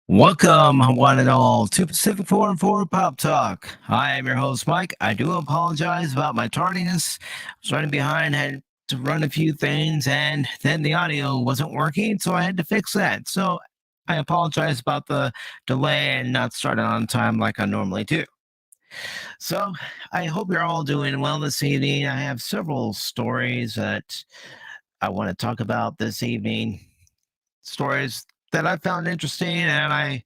Welcome, one and all, to Pacific414 Pop Talk. I am your host, Mike. I do apologize about my tardiness. I was running behind, had to run a few things, and then the audio wasn't working, so I had to fix that. So I apologize about the delay and not starting on time like I normally do. So I hope you're all doing well this evening. I have several stories that I want to talk about this evening. Stories that I found interesting, and I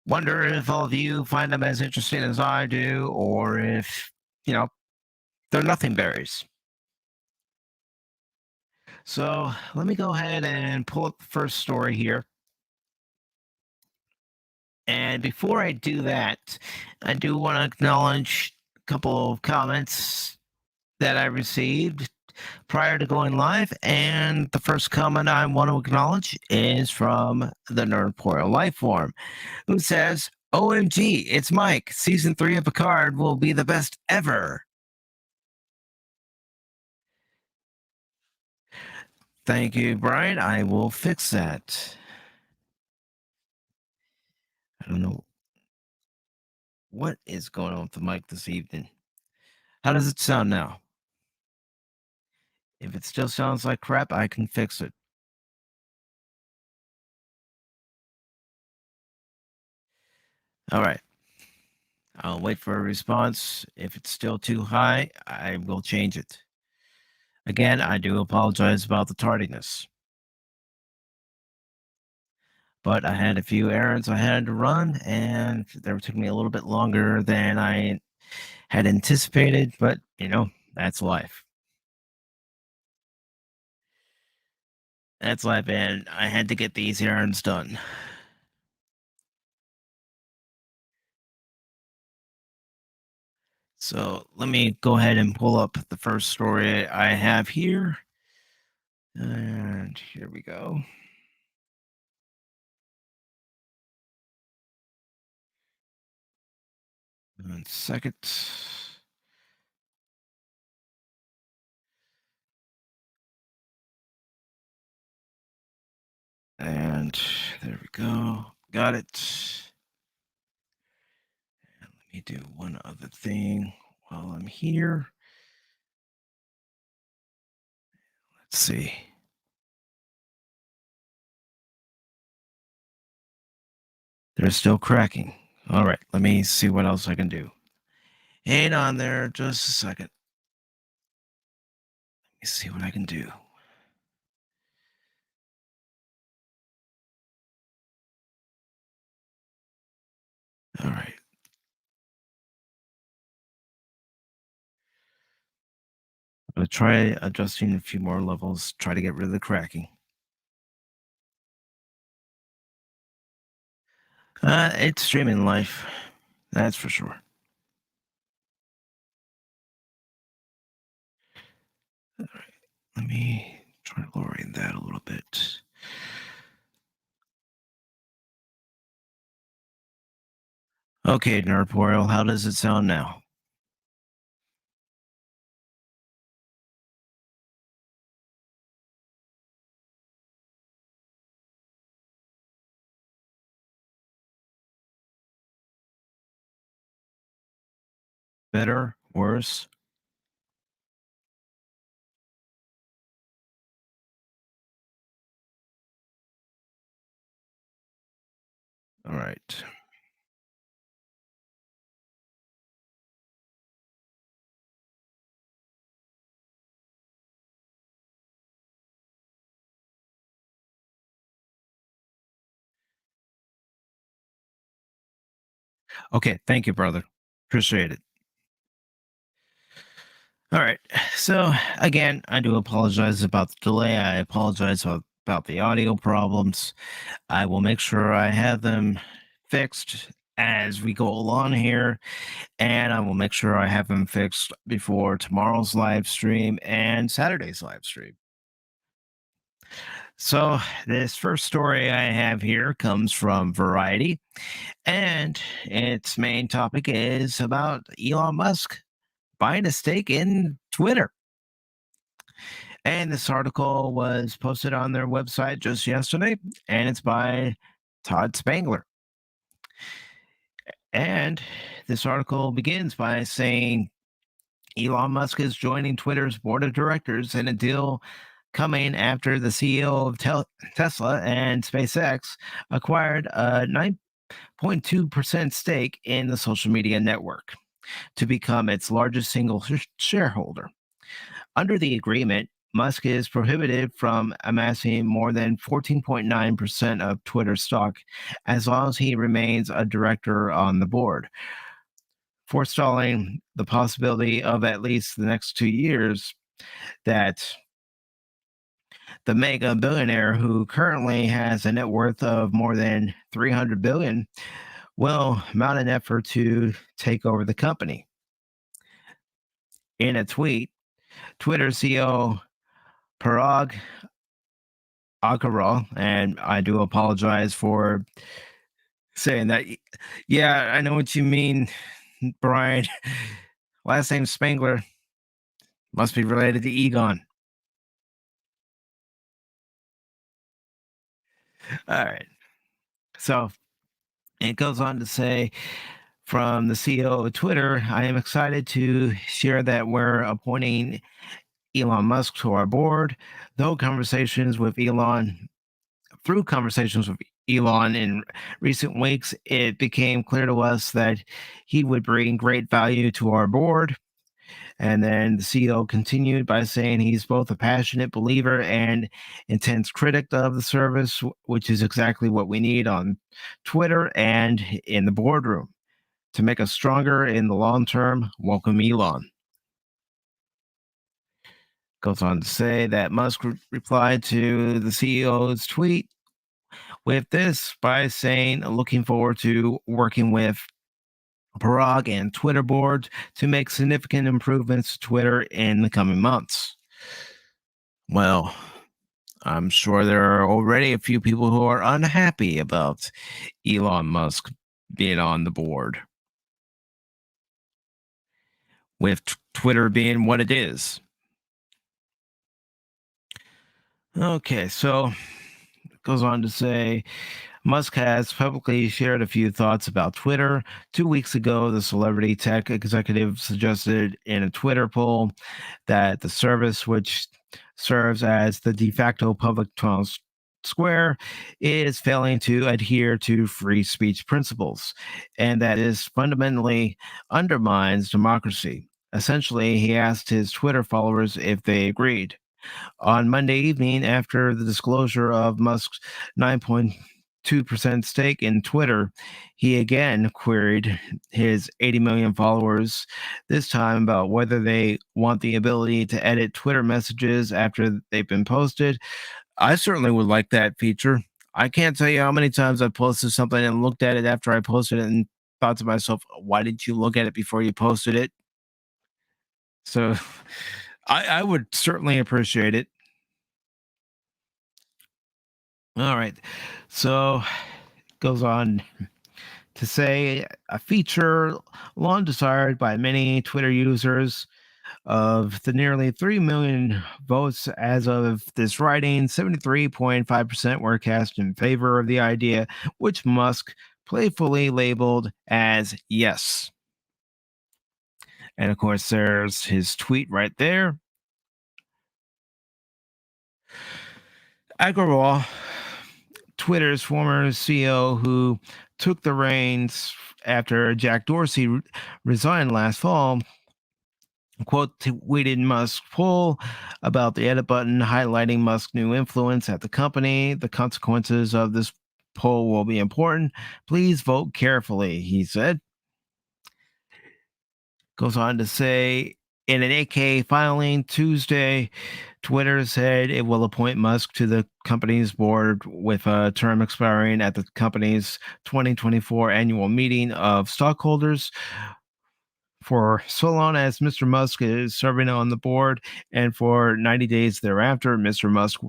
wonder if all of you find them as interesting as I do, or if, they're nothing berries. So let me go ahead and pull up the first story here. And before I do that, I do want to acknowledge a couple of comments that I received prior to going live. And the first comment I want to acknowledge is from the Nerdporial Lifeform, who says, OMG, it's Mike. Season 3 of Picard will be the best ever. Thank you, Brian. I will fix that. I don't know what is going on with the mic this evening. How does it sound now? If it still sounds like crap, I can fix it. All right. I'll wait for a response. If it's still too high, I will change it. Again, I do apologize about the tardiness. But I had a few errands I had to run, and they took me a little bit longer than I had anticipated, but, that's life. That's life, and I had to get these errands done. So let me go ahead and pull up the first story I have here. And here we go. 1 second. And there we go. Got it. And let me do one other thing while I'm here. Let's see. They're still cracking. All right, let me see what else I can do. Hang on there just a second. Let me see what I can do. All right. I'm going to try adjusting a few more levels, try to get rid of the cracking. It's streaming life. That's for sure. All right. Let me try lowering that a little bit. Okay, Nerdporial, how does it sound now? Better? Worse? All right. Okay, thank you, brother. Appreciate it. All right. So, again, I do apologize about the delay. I apologize about the audio problems. I will make sure I have them fixed as we go along here, and I will make sure I have them fixed before tomorrow's live stream and Saturday's live stream. So, this first story I have here comes from Variety, and its main topic is about Elon Musk buying a stake in Twitter. And this article was posted on their website just yesterday, and it's by Todd Spangler. And this article begins by saying Elon Musk is joining Twitter's board of directors in a deal coming after the CEO of Tesla and SpaceX acquired a 9.2% stake in the social media network to become its largest single shareholder. Under the agreement, Musk is prohibited from amassing more than 14.9% of Twitter stock as long as he remains a director on the board, forestalling the possibility of at least the next 2 years that the mega billionaire, who currently has a net worth of more than 300 billion, will mount an effort to take over the company. In a tweet, Twitter CEO Parag Agrawal, and I do apologize for saying that. Yeah, I know what you mean, Brian. Last name Spangler must be related to Egon. All right. So it goes on to say, from the CEO of Twitter, I am excited to share that we're appointing Elon Musk to our board. Though through conversations with Elon in recent weeks, it became clear to us that he would bring great value to our board. And then the CEO continued by saying he's both a passionate believer and intense critic of the service, which is exactly what we need on Twitter and in the boardroom. To make us stronger in the long term, welcome Elon. Goes on to say that Musk replied to the CEO's tweet with this by saying, looking forward to working with Parag and Twitter board to make significant improvements to Twitter in the coming months. Well, I'm sure there are already a few people who are unhappy about Elon Musk being on the board, with Twitter being what it is. Okay, so it goes on to say Musk has publicly shared a few thoughts about Twitter. 2 weeks ago, the celebrity tech executive suggested in a Twitter poll that the service, which serves as the de facto public town square, is failing to adhere to free speech principles, and that is fundamentally undermines democracy. Essentially, he asked his Twitter followers if they agreed. On Monday evening, after the disclosure of Musk's 9.2% stake in Twitter, he again queried his 80 million followers, this time about whether they want the ability to edit Twitter messages after they've been posted. I certainly would like that feature. I can't tell you how many times I've posted something and looked at it after I posted it and thought to myself, why didn't you look at it before you posted it? So I would certainly appreciate it. All right. So goes on to say a feature long desired by many Twitter users. Of the nearly 3 million votes as of this writing, 73.5% were cast in favor of the idea, which Musk playfully labeled as yes. And of course, there's his tweet right there. Agrawal, Twitter's former CEO, who took the reins after Jack Dorsey resigned last fall, quote, tweeted Musk's poll about the edit button, highlighting Musk's new influence at the company. The consequences of this poll will be important. Please vote carefully, he said. Goes on to say, in an 8K filing Tuesday, Twitter said it will appoint Musk to the company's board with a term expiring at the company's 2024 annual meeting of stockholders. For so long as Mr. Musk is serving on the board, and for 90 days thereafter, Mr. Musk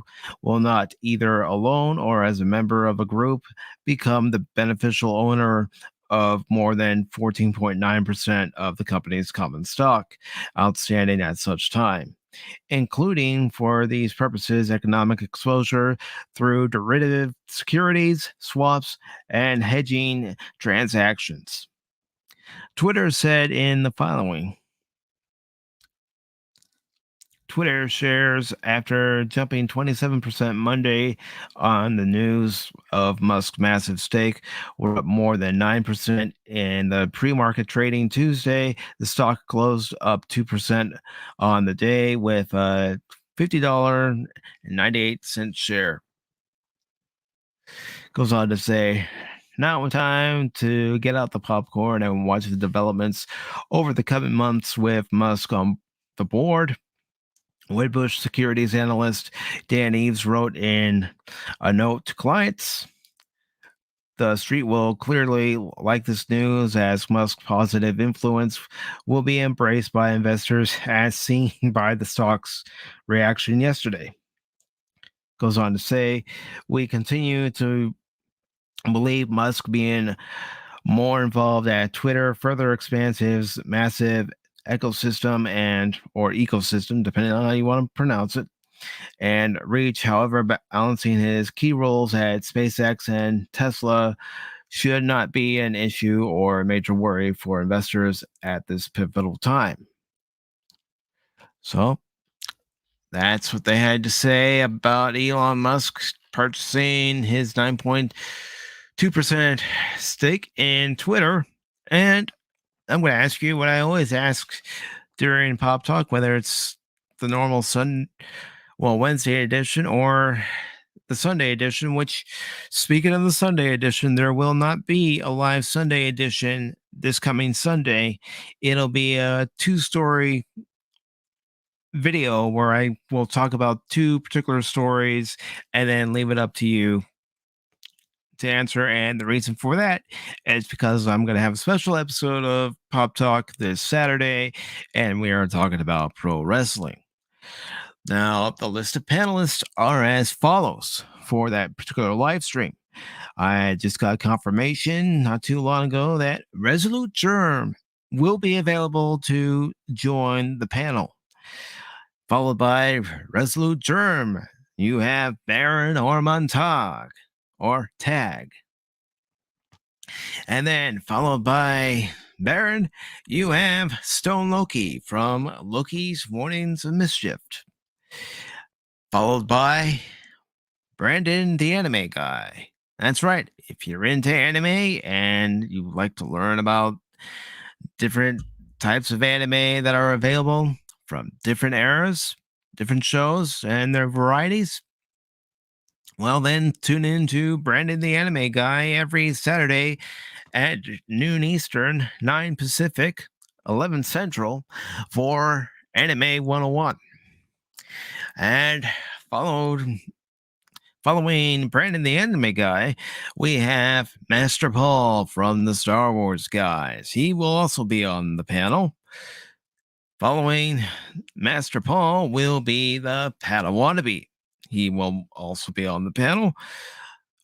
will not, either alone or as a member of a group, become the beneficial owner of more than 14.9% of the company's common stock outstanding at such time. including for these purposes economic exposure through derivative securities, swaps, and hedging transactions. Twitter said in the following. Twitter shares, after jumping 27% Monday on the news of Musk's massive stake, were up more than 9% in the pre-market trading Tuesday. The stock closed up 2% on the day with a $50.98 share. Goes on to say, now time to get out the popcorn and watch the developments over the coming months with Musk on the board. Wedbush securities analyst Dan Eves wrote in a note to clients, the street will clearly like this news as Musk's positive influence will be embraced by investors as seen by the stock's reaction yesterday. Goes on to say, we continue to believe Musk being more involved at Twitter further expands his massive ecosystem depending on how you want to pronounce it, and reach. However, balancing his key roles at SpaceX and Tesla should not be an issue or a major worry for investors at this pivotal time. So that's what they had to say about Elon Musk purchasing his 9.2% stake in Twitter. And I'm going to ask you what I always ask during Pop Talk, whether it's the normal Wednesday edition or the Sunday edition, which, speaking of the Sunday edition, there will not be a live Sunday edition this coming Sunday. It'll be a 2-story video where I will talk about 2 particular stories and then leave it up to you to answer. And the reason for that is because I'm going to have a special episode of Pop Talk this Saturday, and we are talking about pro wrestling. Now, the list of panelists are as follows for that particular live stream. I just got confirmation not too long ago that Resolute Germ will be available to join the panel. Followed by Resolute Germ, you have Baron or Montag or Tag. And then followed by Baron, you have Stone Loki from Loki's Warnings of Mischief. Followed by Brandon, the anime guy. That's right. If you're into anime and you like to learn about different types of anime that are available from different eras, different shows, and their varieties, well, then tune in to Brandon, the anime guy, every Saturday at noon Eastern, 9 Pacific, 11 Central for Anime 101. And following Brandon the anime guy, we have Master Paul from the Star Wars guys. He will also be on the panel. Following Master Paul will be the Padawannabe. He will also be on the panel,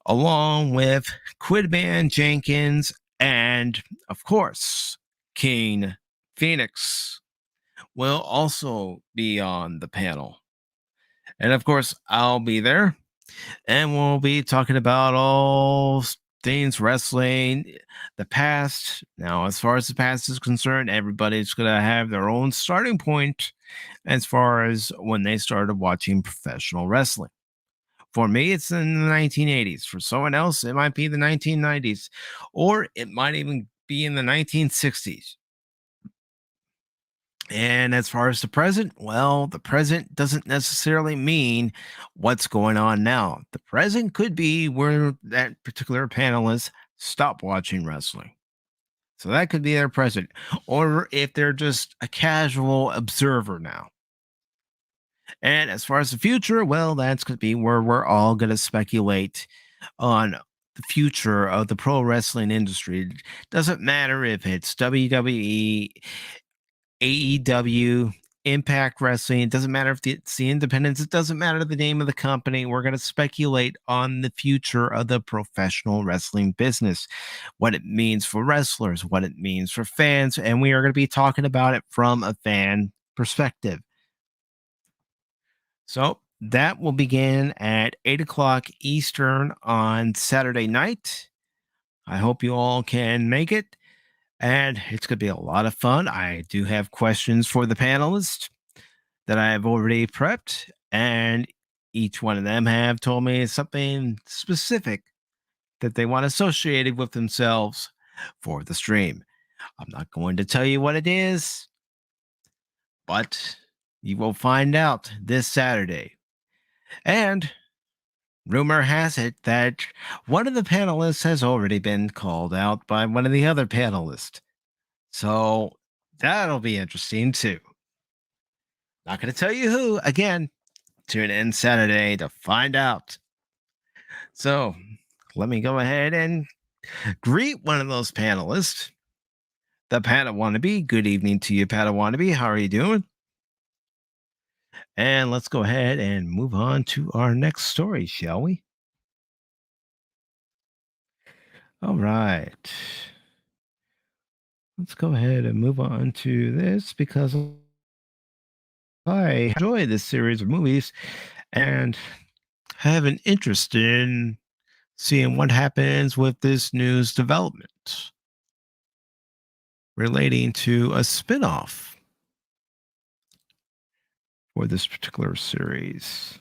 along with Quidman Jenkins and, of course, King Phoenix will also be on the panel. And, of course, I'll be there. And we'll be talking about all things wrestling, the past. Now, as far as the past is concerned, everybody's going to have their own starting point as far as when they started watching professional wrestling. For me, it's in the 1980s. For someone else, it might be the 1990s, or it might even be in the 1960s. And as far as the present, well, the present doesn't necessarily mean what's going on now. The present could be where that particular panelist stopped watching wrestling. So that could be their present. Or if they're just a casual observer now. And as far as the future, well, that's going to be where we're all going to speculate on the future of the pro wrestling industry. It doesn't matter if it's WWE, AEW, Impact Wrestling. It doesn't matter if it's the independents. It doesn't matter the name of the company. We're going to speculate on the future of the professional wrestling business, what it means for wrestlers, what it means for fans, and we are going to be talking about it from a fan perspective. So that will begin at 8 o'clock Eastern on Saturday night. I hope you all can make it, and it's going to be a lot of fun. I do have questions for the panelists that I've already prepped, and each one of them have told me something specific that they want associated with themselves for the stream. I'm not going to tell you what it is, but you will find out this Saturday. And rumor has it that one of the panelists has already been called out by one of the other panelists. So that'll be interesting too. Not going to tell you who. Again, tune in Saturday to find out. So let me go ahead and greet one of those panelists, the Padawannabe. Good evening to you, Padawannabe. How are you doing? And let's go ahead and move on to our next story, shall we? All right. Let's go ahead and move on to this because I enjoy this series of movies and have an interest in seeing what happens with this news development relating to a spin-off for this particular series.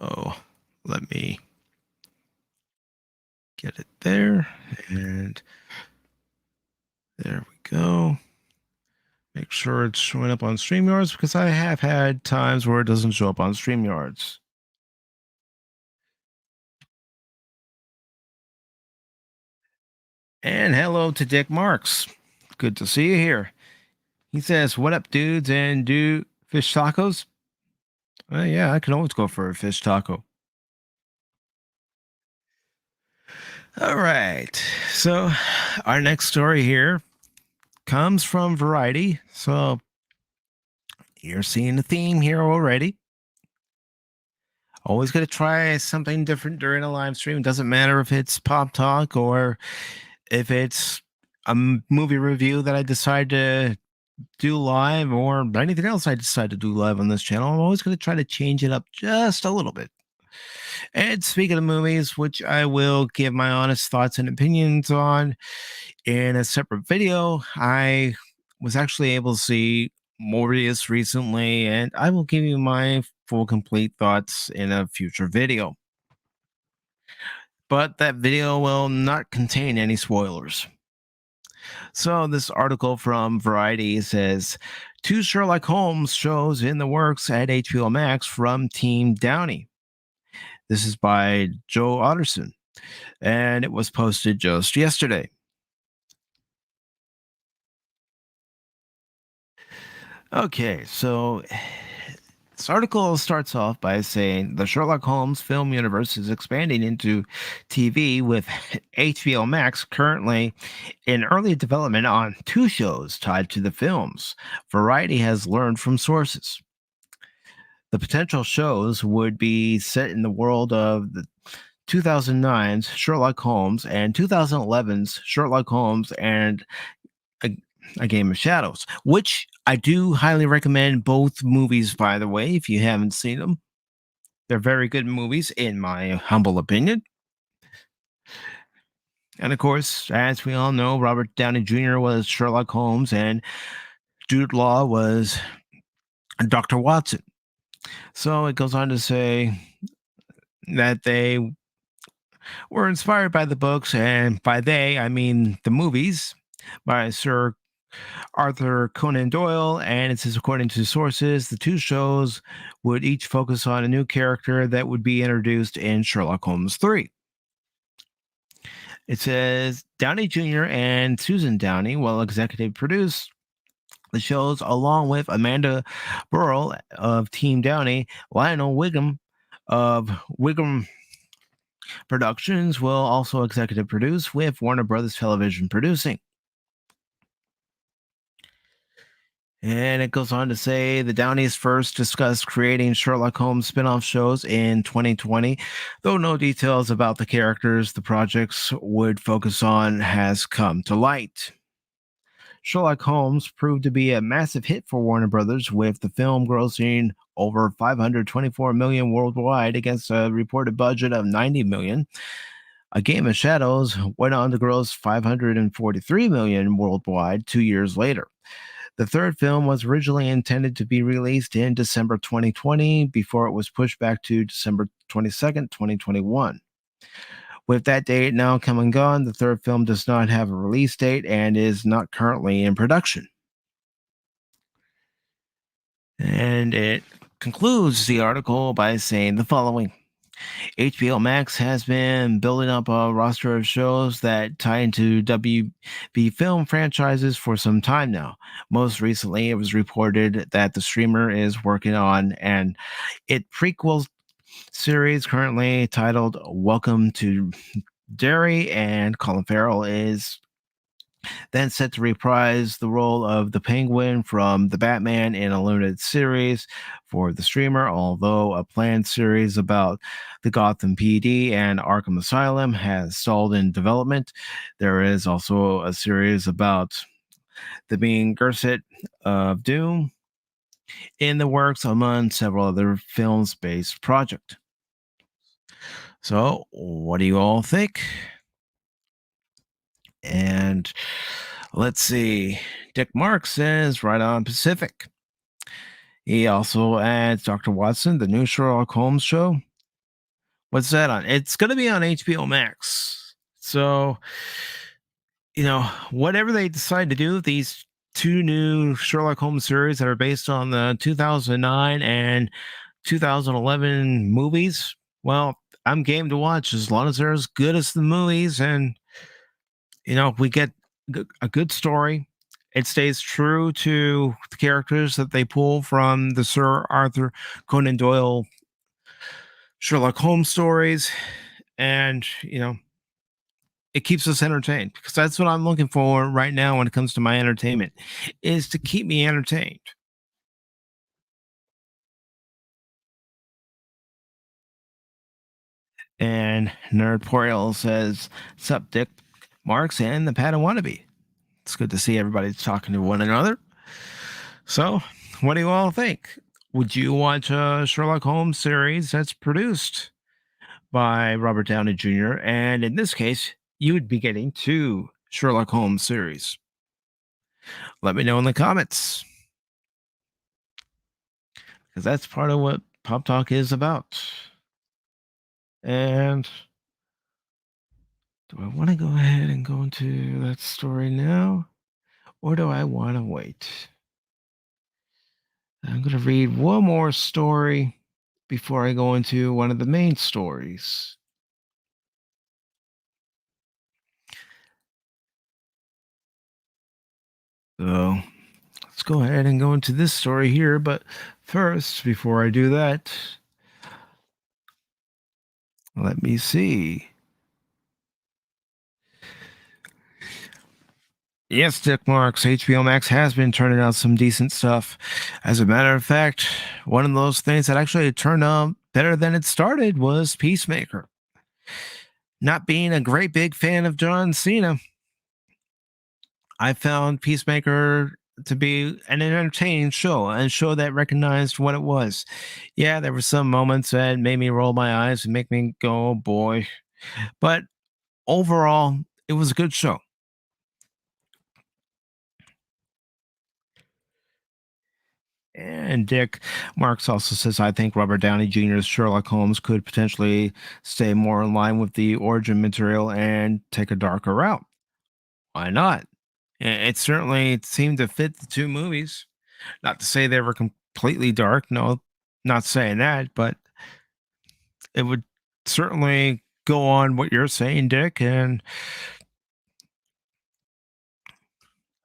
Oh, let me get it there. And there we go. Make sure it's showing up on StreamYards because I have had times where it doesn't show up on StreamYards. And hello to Dick Marks. Good to see you here. He says, "What up, dudes? And do fish tacos?" Yeah, I can always go for a fish taco. All right. So, our next story here comes from Variety. So, you're seeing the theme here already. Always going to try something different during a live stream. It doesn't matter if it's Pop Talk or if it's a movie review that I decide to do live or anything else I decide to do live on this channel. I'm always going to try to change it up just a little bit. And speaking of movies, which I will give my honest thoughts and opinions on in a separate video, I was actually able to see Morbius recently, and I will give you my full complete thoughts in a future video. But that video will not contain any spoilers. So this article from Variety says, 2 Sherlock Holmes shows in the works at HBO Max from Team Downey. This is by Joe Otterson, and it was posted just yesterday. Okay, so this article starts off by saying the Sherlock Holmes film universe is expanding into TV with HBO Max currently in early development on 2 shows tied to the films. Variety has learned from sources. The potential shows would be set in the world of the 2009's Sherlock Holmes and 2011's Sherlock Holmes and a Game of Shadows, which I do highly recommend both movies, by the way, if you haven't seen them. They're very good movies, in my humble opinion. And of course, as we all know, Robert Downey Jr. was Sherlock Holmes and Jude Law was Dr. Watson. So it goes on to say that they were inspired by the books, and by they, I mean the movies by Sir Arthur Conan Doyle, and it says, according to sources, the 2 shows would each focus on a new character that would be introduced in Sherlock Holmes 3. It says Downey Jr. and Susan Downey will executive produce the shows along with Amanda Burrell of Team Downey. Lionel Wiggum of Wiggum Productions will also executive produce, with Warner Brothers Television producing. And it goes on to say the Downeys first discussed creating Sherlock Holmes spin-off shows in 2020, though no details about the characters the projects would focus on has come to light. Sherlock Holmes proved to be a massive hit for Warner Brothers, with the film grossing over 524 million worldwide against a reported budget of 90 million. A Game of Shadows went on to gross 543 million worldwide 2 years later. The third film was originally intended to be released in December 2020 before it was pushed back to December 22nd, 2021. With that date now come and gone, the third film does not have a release date and is not currently in production. And it concludes the article by saying the following. HBO Max has been building up a roster of shows that tie into WB film franchises for some time now. Most recently, it was reported that the streamer is working on an It prequel series currently titled Welcome to Derry, and Colin Farrell is then set to reprise the role of the Penguin from the Batman in a limited series for the streamer, although a planned series about the Gotham PD and Arkham Asylum has stalled in development. There is also a series about the being Gerset of Doom in the works, among several other films-based projects. So, what do you all think? And let's see. Dick Mark says right on Pacific. He also adds Dr. Watson, the new Sherlock Holmes show. What's that on? It's going to be on HBO Max. So, whatever they decide to do with these two new Sherlock Holmes series that are based on the 2009 and 2011 movies, well, I'm game to watch as long as they're as good as the movies, and we get a good story. It stays true to the characters that they pull from the Sir Arthur Conan Doyle Sherlock Holmes stories, and it keeps us entertained, because that's what I'm looking for right now when it comes to my entertainment, is to keep me entertained. And Nerdporial says, "Sup, Dick Marks and the Padawannabe." It's good to see everybody talking to one another. So, what do you all think? Would you watch a Sherlock Holmes series that's produced by Robert Downey Jr.? And in this case, you would be getting two Sherlock Holmes series. Let me know in the comments, because that's part of what Pop Talk is about. And do I want to go ahead and go into that story now, or do I want to wait? I'm going to read one more story before I go into one of the main stories. So let's go ahead and go into this story here. But first, before I do that, let me see. Yes, Dick Marks, HBO Max has been turning out some decent stuff. As a matter of fact, one of those things that actually turned out better than it started was Peacemaker. Not being a great big fan of John Cena, I found Peacemaker to be an entertaining show, and a show that recognized what it was. Yeah, there were some moments that made me roll my eyes and make me go, oh boy. But overall, it was a good show. And Dick Marks also says, I think Robert Downey Jr.'s Sherlock Holmes could potentially stay more in line with the origin material and take a darker route. Why not? It certainly seemed to fit the two movies. Not to say they were completely dark. No, not saying that, but it would certainly go on what you're saying, Dick. And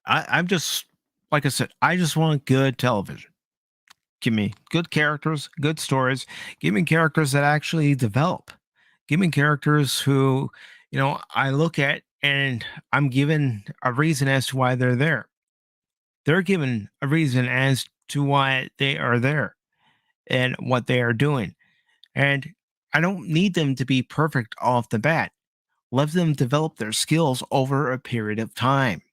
I'm just, like I said, I just want good television. Give me good characters, good stories. Give me characters that actually develop. Give me characters who, I look at and I'm given a reason as to why they're there. They're given a reason as to why they are there and what they are doing. And I don't need them to be perfect off the bat. Let them develop their skills over a period of time.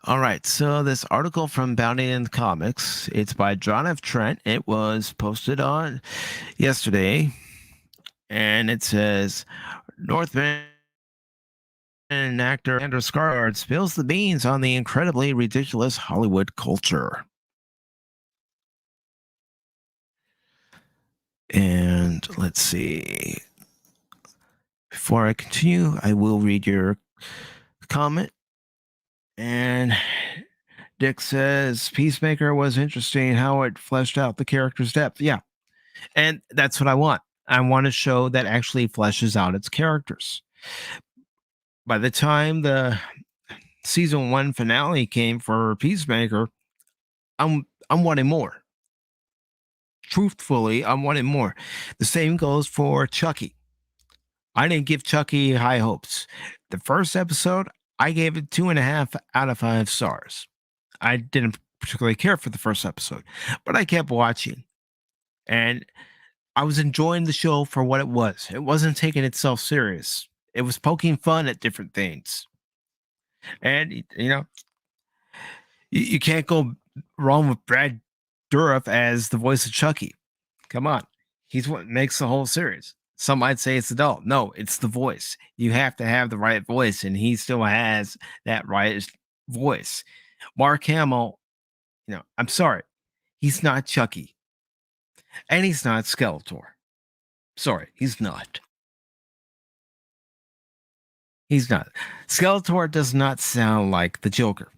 All right, so this article from Bounty and Comics, it's by John F. Trent. It was posted on yesterday, and it says Northman and actor Andrew Skarsgård spills the beans on the incredibly ridiculous Hollywood culture. And let's see. Before I continue, I will read your comment. And Dick says Peacemaker was interesting how it fleshed out the character's depth. Yeah. And that's what I want. I want a show that actually fleshes out its characters. By the time the season 1 finale came for Peacemaker, I'm wanting more. Truthfully, I'm wanting more. The same goes for Chucky. I didn't give Chucky high hopes. The first episode, I gave it 2.5 out of 5 stars. I didn't particularly care for the first episode, but I kept watching. And I was enjoying the show for what it was. It wasn't taking itself serious. It was poking fun at different things. And, you can't go wrong with Brad Dourif as the voice of Chucky. Come on. He's what makes the whole series. Some might say it's adult. No, it's the voice. You have to have the right voice, and he still has that right voice. Mark Hamill, I'm sorry. He's not Chucky. And he's not Skeletor. Sorry, he's not. He's not. Skeletor does not sound like the Joker.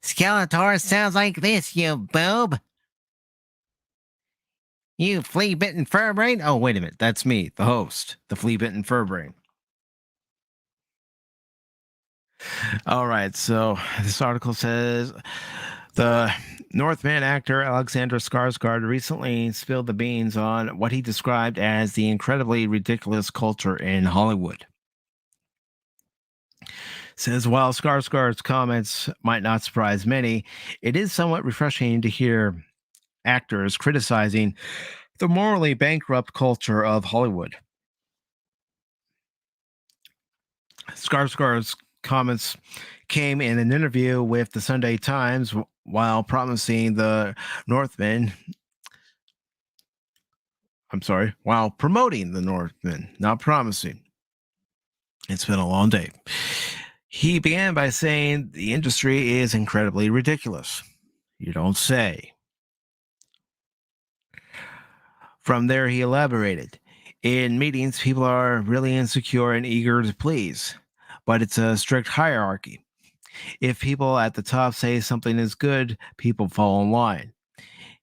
Skeletor sounds like this, you boob. You flea-bitten fur brain? Oh, wait a minute. That's me, the host, the flea-bitten fur brain. All right, so this article says the Northman actor Alexander Skarsgård recently spilled the beans on what he described as the incredibly ridiculous culture in Hollywood. Says while Skarsgård's comments might not surprise many, it is somewhat refreshing to hear actors criticizing the morally bankrupt culture of Hollywood. Skarsgård's comments came in an interview with the Sunday Times while promising the Northman. While promoting the Northman, not promising. It's been a long day. He began by saying the industry is incredibly ridiculous. You don't say. From there, he elaborated. In meetings, people are really insecure and eager to please, but it's a strict hierarchy. If people at the top say something is good, people fall in line.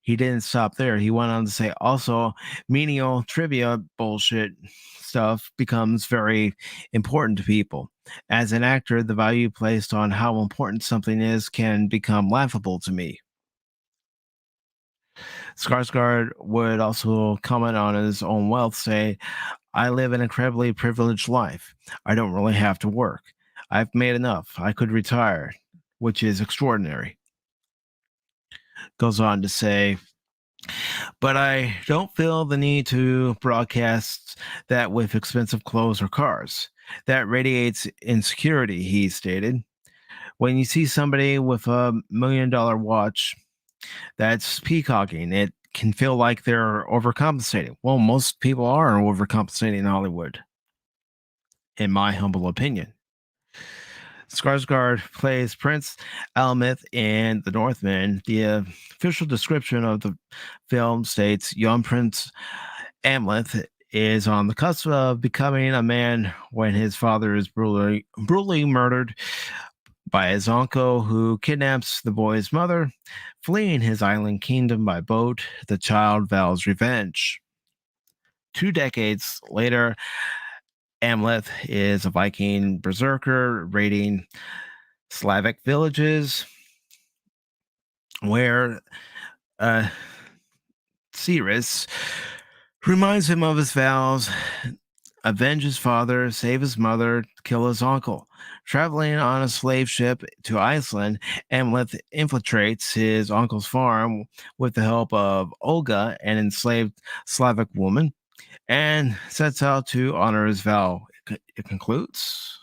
He didn't stop there. He went on to say also, menial trivia bullshit stuff becomes very important to people. As an actor, the value placed on how important something is can become laughable to me. Skarsgård would also comment on his own wealth, say, I live an incredibly privileged life. I don't really have to work. I've made enough. I could retire, which is extraordinary. Goes on to say, but I don't feel the need to broadcast that with expensive clothes or cars. That radiates insecurity, he stated. When you see somebody with $1 million watch, that's peacocking. It can feel like they're overcompensating. Well, most people are overcompensating in Hollywood, in my humble opinion. Skarsgård plays Prince Almeth in The Northman. The official description of the film states young Prince Amleth is on the cusp of becoming a man when his father is brutally murdered by his uncle, who kidnaps the boy's mother. Fleeing his island kingdom by boat, the child vows revenge. 2 decades later, Amleth is a Viking berserker raiding Slavic villages where Cyrus reminds him of his vows, avenge his father, save his mother, kill his uncle. Traveling on a slave ship to Iceland, Amleth infiltrates his uncle's farm with the help of Olga, an enslaved Slavic woman, and sets out to honor his vow. It concludes.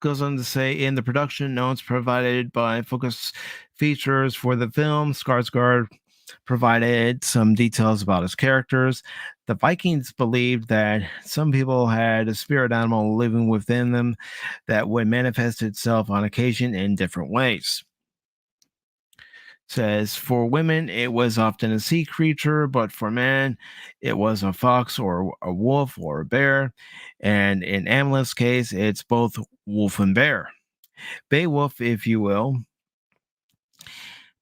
goes on to say, in the production notes provided by Focus Features for the film, Skarsgård provided some details about his characters. The Vikings believed that some people had a spirit animal living within them that would manifest itself on occasion in different ways. Says for women, it was often a sea creature, but for men, it was a fox or a wolf or a bear. And in Amleth's case, it's both wolf and bear. Beowulf, if you will.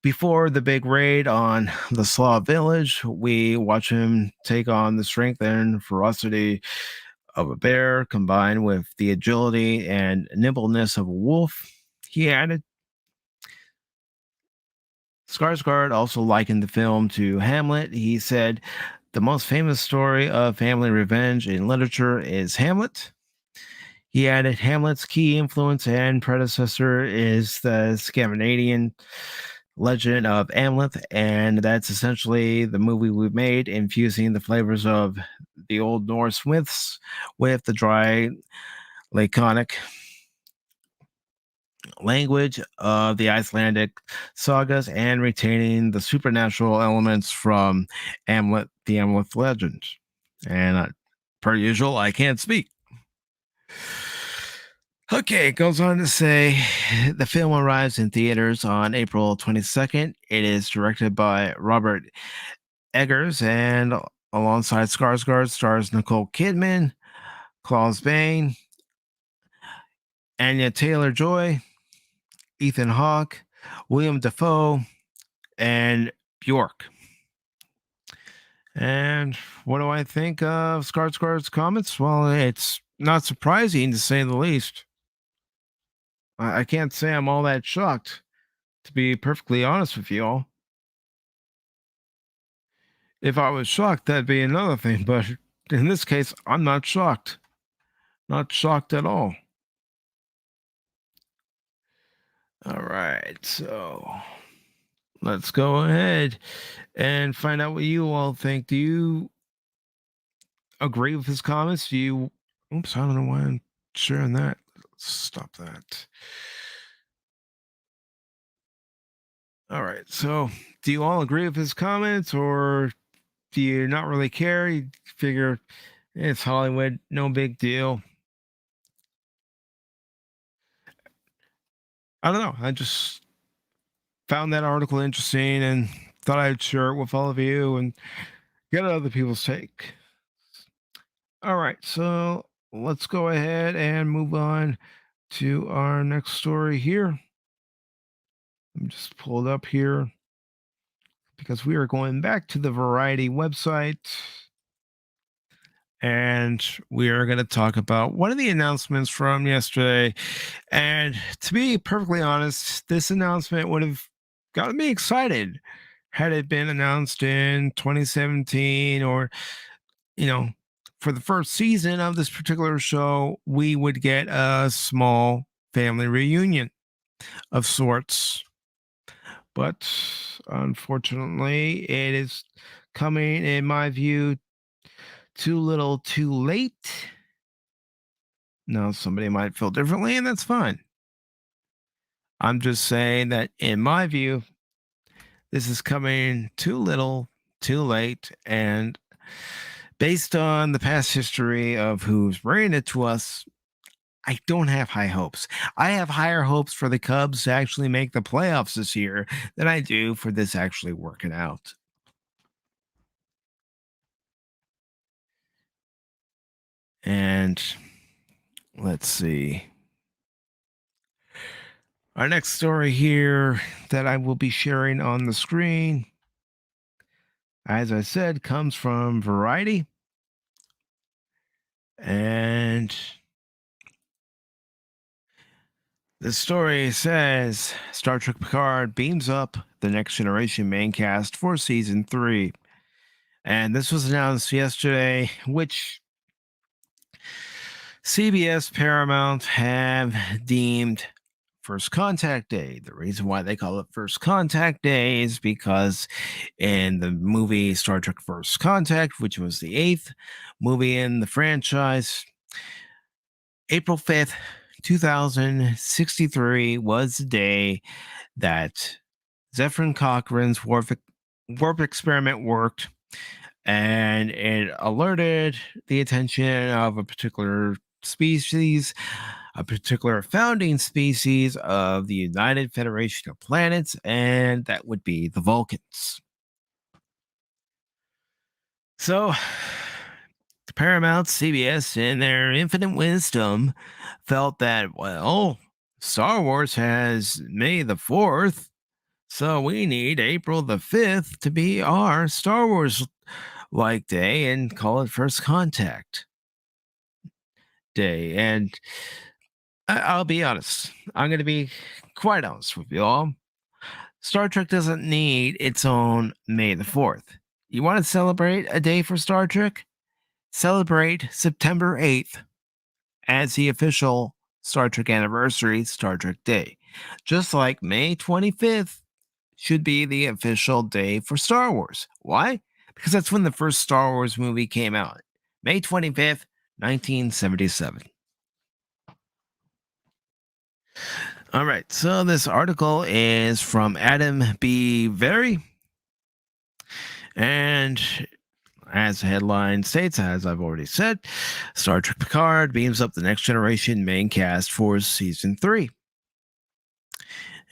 Before the big raid on the Slav village, we watch him take on the strength and ferocity of a bear combined with the agility and nimbleness of a wolf. He added, Skarsgård also likened the film to Hamlet. He said, the most famous story of family revenge in literature is Hamlet. He added, Hamlet's key influence and predecessor is the Scandinavian legend of Amleth, and that's essentially the movie we've made, infusing the flavors of the Old Norse myths with the dry, laconic language of the Icelandic sagas and retaining the supernatural elements from Amlet, the Amleth legend. And per usual, I can't speak. Okay, it goes on to say the film arrives in theaters on April 22nd. It is directed by Robert Eggers and alongside Skarsgård stars Nicole Kidman, Claus Bane, Anya Taylor-Joy, Ethan Hawke, William Dafoe, and Bjork. And what do I think of Skarsgård's comments? Well, it's not surprising to say the least. I can't say I'm all that shocked, to be perfectly honest with you all. If I was shocked, that'd be another thing, but in this case, I'm not shocked. Not shocked at all. All right, so let's go ahead and find out what you all think. Do you agree with his comments? Do you? Oops, I don't know why I'm sharing that. Let's stop that. All right, so do you all agree with his comments, or do you not really care? You figure it's Hollywood, no big deal. I don't know. I just found that article interesting and thought I'd share it with all of you and get other people's take. All right, so let's go ahead and move on to our next story here. Let me just pull it up here because we are going back to the Variety website and we are going to talk about one of the announcements from yesterday. And to be perfectly honest, this announcement would have gotten me excited had it been announced in 2017 or, for the first season of this particular show, we would get a small family reunion of sorts. But unfortunately, it is coming, in my view, too little, too late. Now, somebody might feel differently, and that's fine. I'm just saying that, in my view, this is coming too little, too late, and based on the past history of who's bringing it to us, I don't have high hopes. I have higher hopes for the Cubs to actually make the playoffs this year than I do for this actually working out. And let's see. Our next story here that I will be sharing on the screen, as I said, comes from Variety. And the story says Star Trek Picard beams up the Next Generation main cast for season 3. And this was announced yesterday, which CBS Paramount have deemed First Contact Day. The reason why they call it First Contact Day is because in the movie Star Trek First Contact, which was the 8th movie in the franchise, April 5th, 2063 was the day that Zephyr Cochrane's warp experiment worked, and it alerted the attention of a particular species, a particular founding species of the United Federation of Planets, and that would be the Vulcans. So, Paramount, CBS, in their infinite wisdom, felt that, well, Star Wars has May the 4th, so we need April the 5th to be our Star Wars like day and call it First Contact Day. And I'll be honest, I'm going to be quite honest with you all. Star Trek doesn't need its own May the 4th. You want to celebrate a day for Star Trek? Celebrate September 8th as the official Star Trek anniversary, Star Trek Day. Just like May 25th should be the official day for Star Wars. Why? Because that's when the first Star Wars movie came out. May 25th, 1977. All right, so this article is from Adam B. Very. And as the headline states, as I've already said, Star Trek Picard beams up the Next Generation main cast for season 3.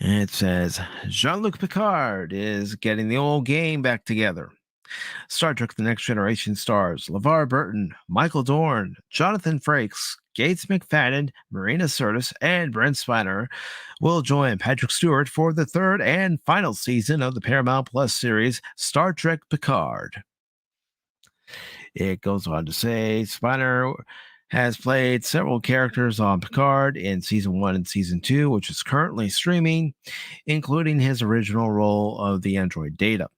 And it says Jean-Luc Picard is getting the old gang back together. Star Trek The Next Generation stars LeVar Burton, Michael Dorn, Jonathan Frakes, Gates McFadden, Marina Sirtis, and Brent Spiner will join Patrick Stewart for the third and final season of the Paramount Plus series Star Trek Picard. It goes on to say Spiner has played several characters on Picard in season 1 and season 2, which is currently streaming, including his original role of the android Data.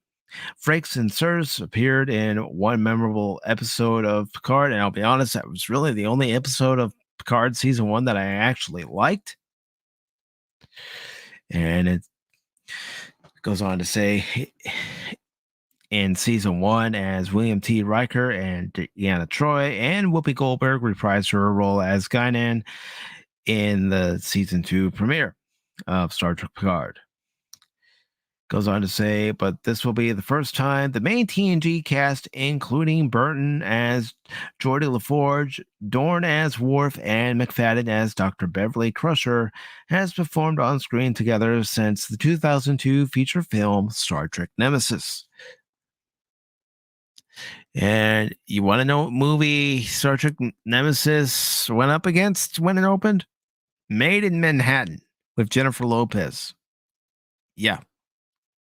Frakes and Sirtis appeared in one memorable episode of Picard, and I'll be honest, that was really the only episode of Picard season 1 that I actually liked. And it goes on to say in season 1 as William T. Riker and Deanna Troi, and Whoopi Goldberg reprised her role as Guinan in the season 2 premiere of Star Trek Picard. Goes on to say, but this will be the first time the main TNG cast, including Burton as Geordi LaForge, Dorn as Worf, and McFadden as Dr. Beverly Crusher, has performed on screen together since the 2002 feature film Star Trek Nemesis. And you want to know what movie Star Trek Nemesis went up against when it opened? Made in Manhattan with Jennifer Lopez. Yeah.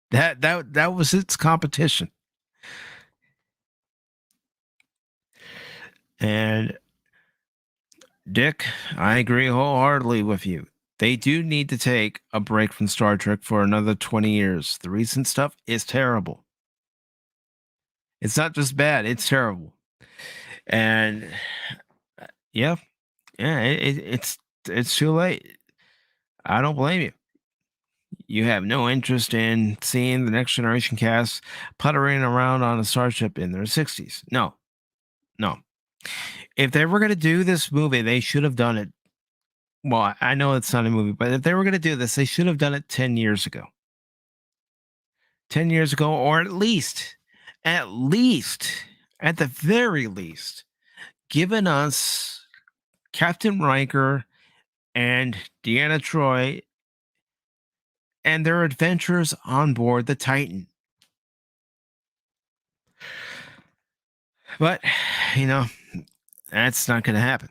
That was its competition. And Dick, I agree wholeheartedly with you. They do need to take a break from Star Trek for another 20 years. The recent stuff is terrible. It's not just bad, it's terrible. And it's too late. I don't blame you. You have no interest in seeing the Next Generation cast puttering around on a starship in their 60s. No. If they were going to do this movie, they should have done it. Well, I know it's not a movie, but if they were going to do this, they should have done it 10 years ago. 10 years ago, or at the very least, given us Captain Riker and Deanna Troi and their adventures on board the Titan. But, that's not going to happen.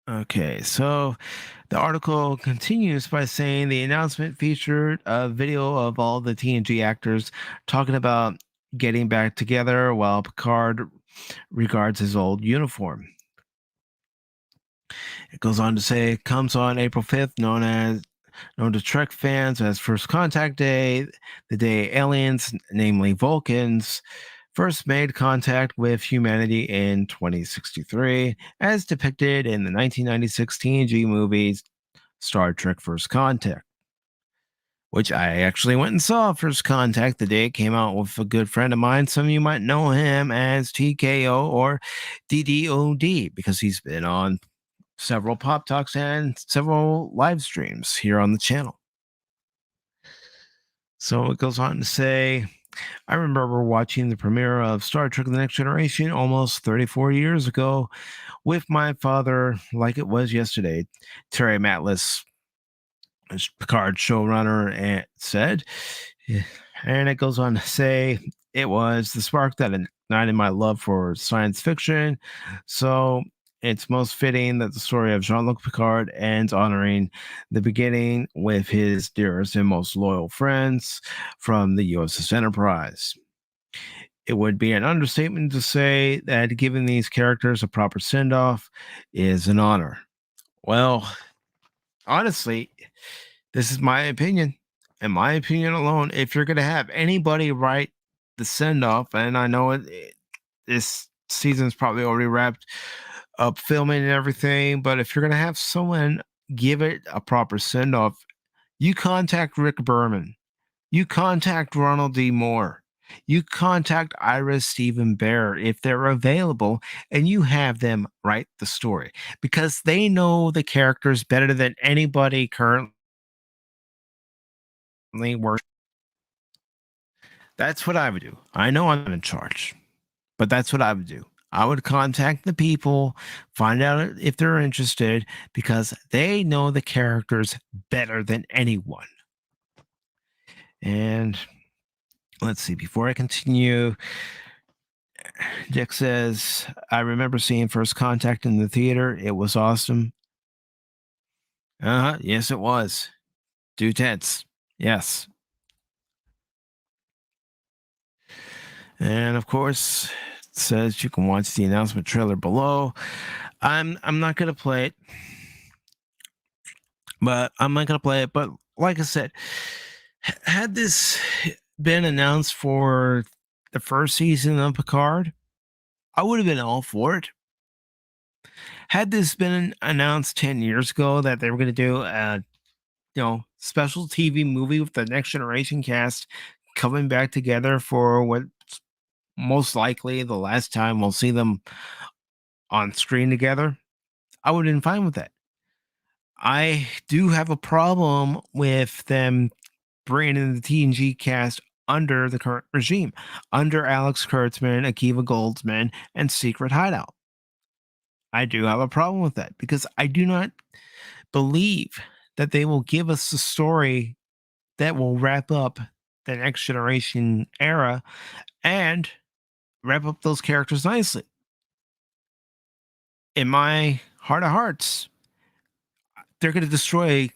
Okay, so the article continues by saying the announcement featured a video of all the TNG actors talking about getting back together while Picard regards his old uniform. It goes on to say it comes on April 5th, known to Trek fans as First Contact Day, the day aliens, namely Vulcans, first made contact with humanity in 2063, as depicted in the 1996 TNG movies Star Trek First Contact, which I actually went and saw First Contact the day it came out with a good friend of mine. Some of you might know him as TKO or DDOD because he's been on several pop talks and several live streams here on the channel. So it goes on to say, I remember watching the premiere of Star Trek The Next Generation almost 34 years ago with my father like it was yesterday. Terry Matlis, Picard showrunner, and said, and it goes on to say, it was the spark that ignited my love for science fiction. So it's most fitting that the story of Jean-Luc Picard ends honoring the beginning with his dearest and most loyal friends from the USS Enterprise. It would be an understatement to say that giving these characters a proper send-off is an honor. Well, honestly, this is my opinion. In my opinion alone, if you're going to have anybody write the send off, and I know this season's probably already wrapped up filming and everything, but if you're going to have someone give it a proper send off, you contact Rick Berman, you contact Ronald D. Moore, you contact Ira Stephen Bear if they're available, and you have them write the story because they know the characters better than anybody currently works. That's what I would do. I know I'm in charge, but that's what I would do. I would contact the people, find out if they're interested, because they know the characters better than anyone. And let's see, before I continue, Dick says, I remember seeing First Contact in the theater. It was awesome. Yes, it was. Do tents. Yes. And of course, it says you can watch the announcement trailer below. I'm not gonna play it, but I'm not gonna play it. But like I said, had this been announced for the first season of Picard, I would have been all for it. Had this been announced 10 years ago that they were going to do a special TV movie with the Next Generation cast coming back together for what most likely the last time we'll see them on screen together, I would have been fine with that. I do have a problem with them bringing in the TNG cast under the current regime, under Alex Kurtzman, Akiva Goldsman, and Secret Hideout. I do have a problem with that because I do not believe that they will give us the story that will wrap up the Next Generation era and wrap up those characters nicely. In my heart of hearts, they're going to destroy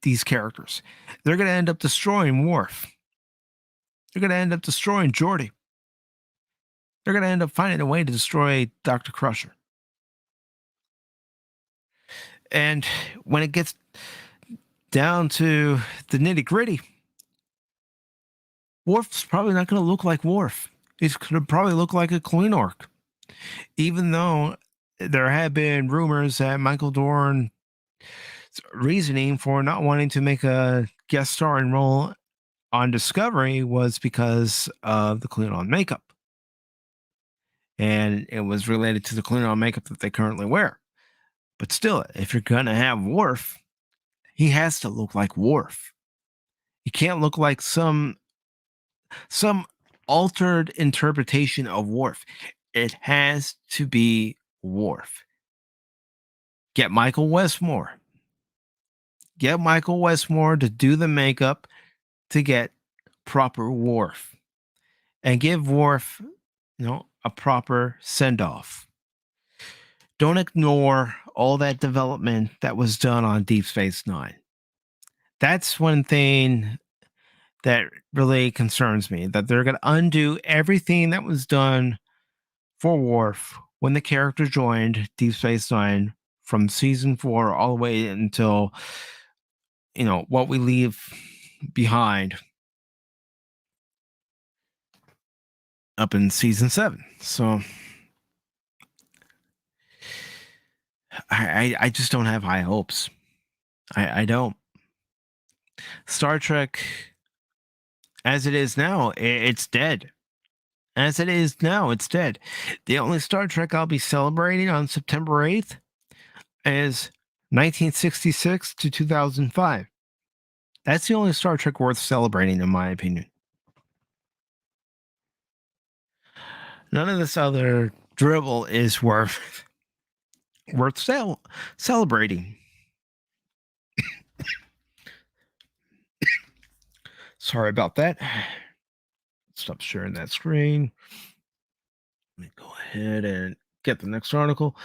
these characters. They're going to end up destroying Worf. They're going to end up destroying Geordi. They're going to end up finding a way to destroy Dr. Crusher. And when it gets down to the nitty gritty, Worf's probably not going to look like Worf. He's going to probably look like a Cleanorc. Even though there have been rumors that Michael Dorn's reasoning for not wanting to make a guest starring role on Discovery was because of the Klingon makeup. And it was related to the Klingon makeup that they currently wear. But still, if you're going to have Worf, he has to look like Worf. He can't look like some altered interpretation of Worf. It has to be Worf. Get Michael Westmore. Get Michael Westmore to do the makeup to get proper Worf. And give Worf, a proper send-off. Don't ignore all that development that was done on Deep Space Nine. That's one thing that really concerns me, that they're going to undo everything that was done for Worf when the character joined Deep Space Nine from season 4 all the way until, what we leave behind up in season 7. So I just don't have high hopes. I don't. Star Trek, as it is now, it's dead. As it is now, it's dead. The only Star Trek I'll be celebrating on September 8th is 1966 to 2005. That's the only Star Trek worth celebrating, in my opinion. None of this other dribble is worth celebrating. Sorry about that. Stop sharing that screen. Let me go ahead and get the next article.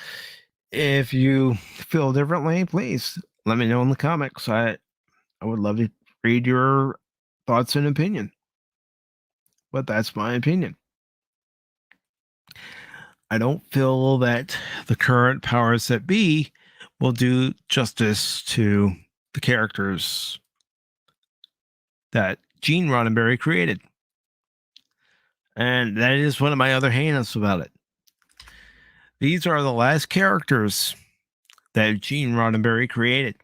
If you feel differently, please let me know in the comments. I would love to read your thoughts and opinion. But that's my opinion. I don't feel that the current powers that be will do justice to the characters that Gene Roddenberry created. And that is one of my other hangups about it. These are the last characters that Gene Roddenberry created.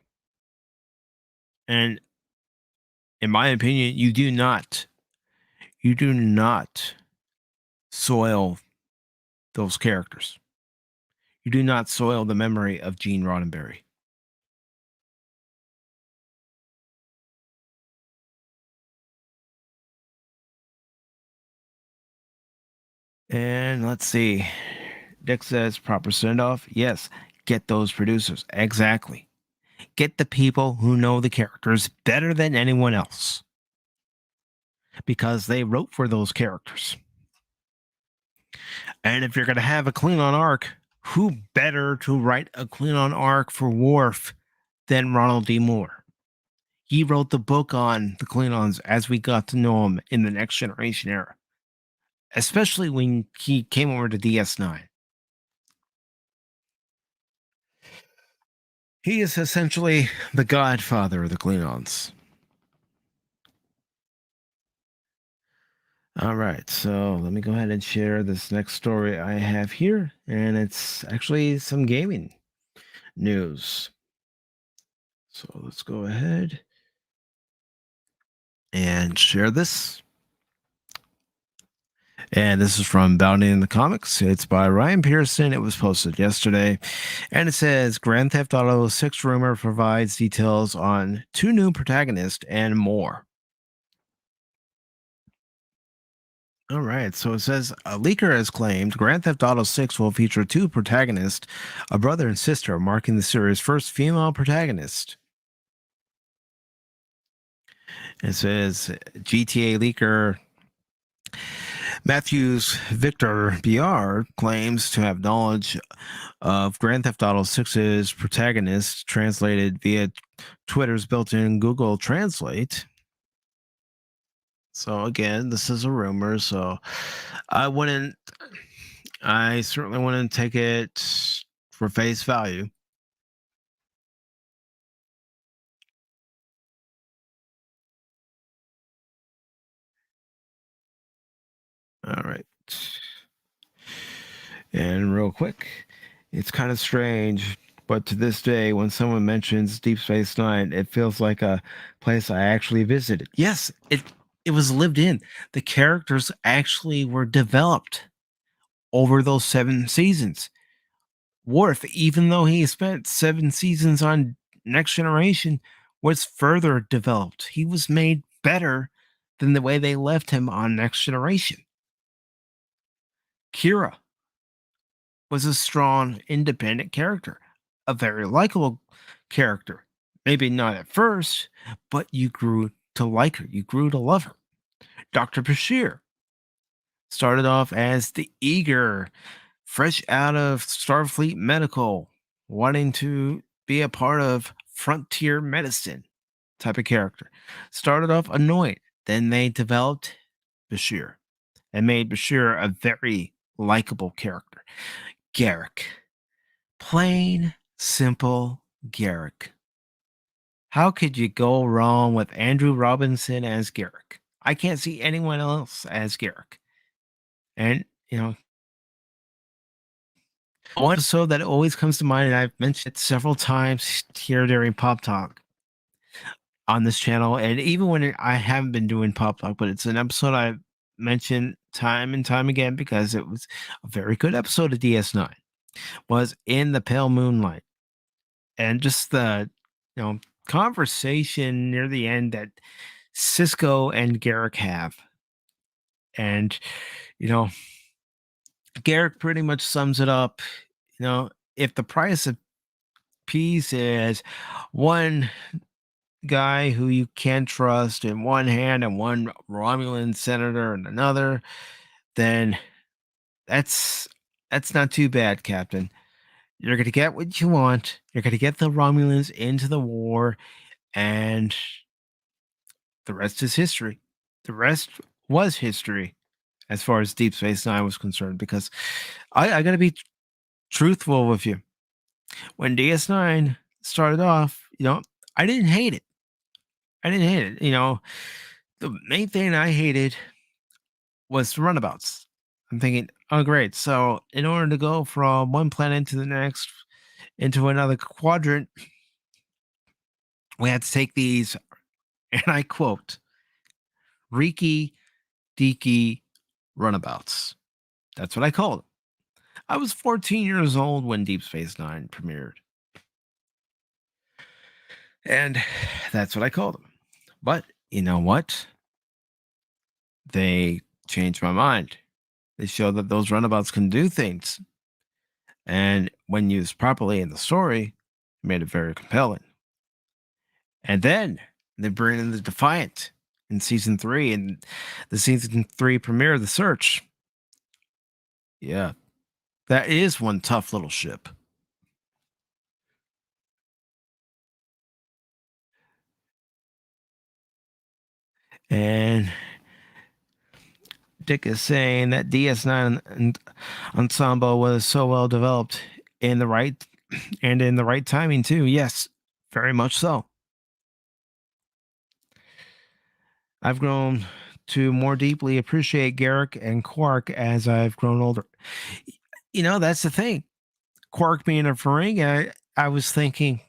And in my opinion, you do not soil those characters. You do not soil the memory of Gene Roddenberry. And let's see. Dick says proper send off. Yes, get those producers. Exactly. Get the people who know the characters better than anyone else, because they wrote for those characters. And if you're going to have a Klingon arc, who better to write a Klingon arc for Worf than Ronald D. Moore? He wrote the book on the Klingons as we got to know them in the Next Generation era, especially when he came over to DS9. He is essentially the godfather of the Klingons. All right, so let me go ahead and share this next story I have here, and it's actually some gaming news. So let's go ahead and share this. And this is from Bounty in the Comics. It's by Ryan Pearson. It was posted yesterday. And it says Grand Theft Auto 6 rumor provides details on 2 new protagonists and more. All right. So it says a leaker has claimed Grand Theft Auto 6 will feature 2 protagonists, a brother and sister, marking the series' first female protagonist. It says GTA leaker Matthews Victor BR claims to have knowledge of Grand Theft Auto 6's protagonist, translated via Twitter's built-in Google Translate. So again, this is a rumor, so I certainly wouldn't take it for face value. All right. And real quick, it's kind of strange, but to this day, when someone mentions Deep Space Nine, it feels like a place I actually visited. Yes, it was lived in. The characters actually were developed over those 7 seasons. Worf, even though he spent 7 seasons on Next Generation, was further developed. He was made better than the way they left him on Next Generation. Kira was a strong, independent character, a very likable character. Maybe not at first, but you grew to like her. You grew to love her. Dr. Bashir started off as the eager, fresh out of Starfleet Medical, wanting to be a part of frontier medicine type of character. Started off annoyed. Then they developed Bashir and made Bashir a very likable character. Garrick. Plain, simple Garrick. How could you go wrong with Andrew Robinson as Garrick? I can't see anyone else as Garrick. And, one episode that always comes to mind, and I've mentioned it several times here during Pop Talk on this channel, and even when I haven't been doing Pop Talk, but it's an episode I've mentioned time and time again because it was a very good episode of DS9, was In the Pale Moonlight. and just the conversation near the end that Cisco and Garrick have. And, you know, Garrick pretty much sums it up. If the price of peace is one guy who you can't trust in one hand and one Romulan senator in another, then that's not too bad, Captain. You're going to get what you want. You're going to get the Romulans into the war, and the rest is history. The rest was history as far as Deep Space Nine was concerned, because I got to be truthful with you. When DS9 started off, I didn't hate it. The main thing I hated was the runabouts. I'm thinking, oh, great. So, in order to go from one planet to the next into another quadrant, we had to take these, and I quote, Reeky Deaky runabouts. That's what I called them. I was 14 years old when Deep Space Nine premiered. And that's what I called them. But you know what? They changed my mind. They show that those runabouts can do things. And when used properly in the story, it made it very compelling. And then they bring in the Defiant in season 3, and the season 3 premiere of The Search. Yeah, that is one tough little ship. And Dick is saying that DS9 ensemble was so well developed in the right timing too. Yes, very much so. I've grown to more deeply appreciate Garrick and Quark as I've grown older. That's the thing. Quark being a Ferengi, I was thinking,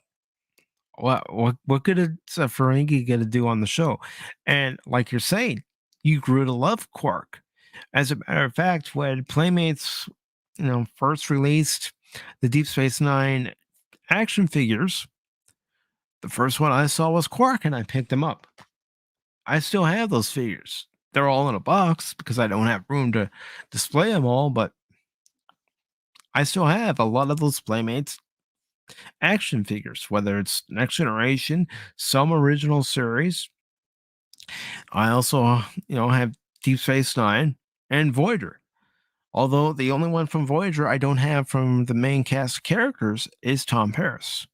what good is a Ferengi going to do on the show? And like you're saying, you grew to love Quark. As a matter of fact, when Playmates, first released the Deep Space Nine action figures, the first one I saw was Quark, and I picked them up. I still have those figures. They're all in a box because I don't have room to display them all, but I still have a lot of those Playmates action figures, whether it's Next Generation, some original series. I also, have Deep Space Nine and Voyager. Although the only one from Voyager I don't have from the main cast of characters is Tom Paris.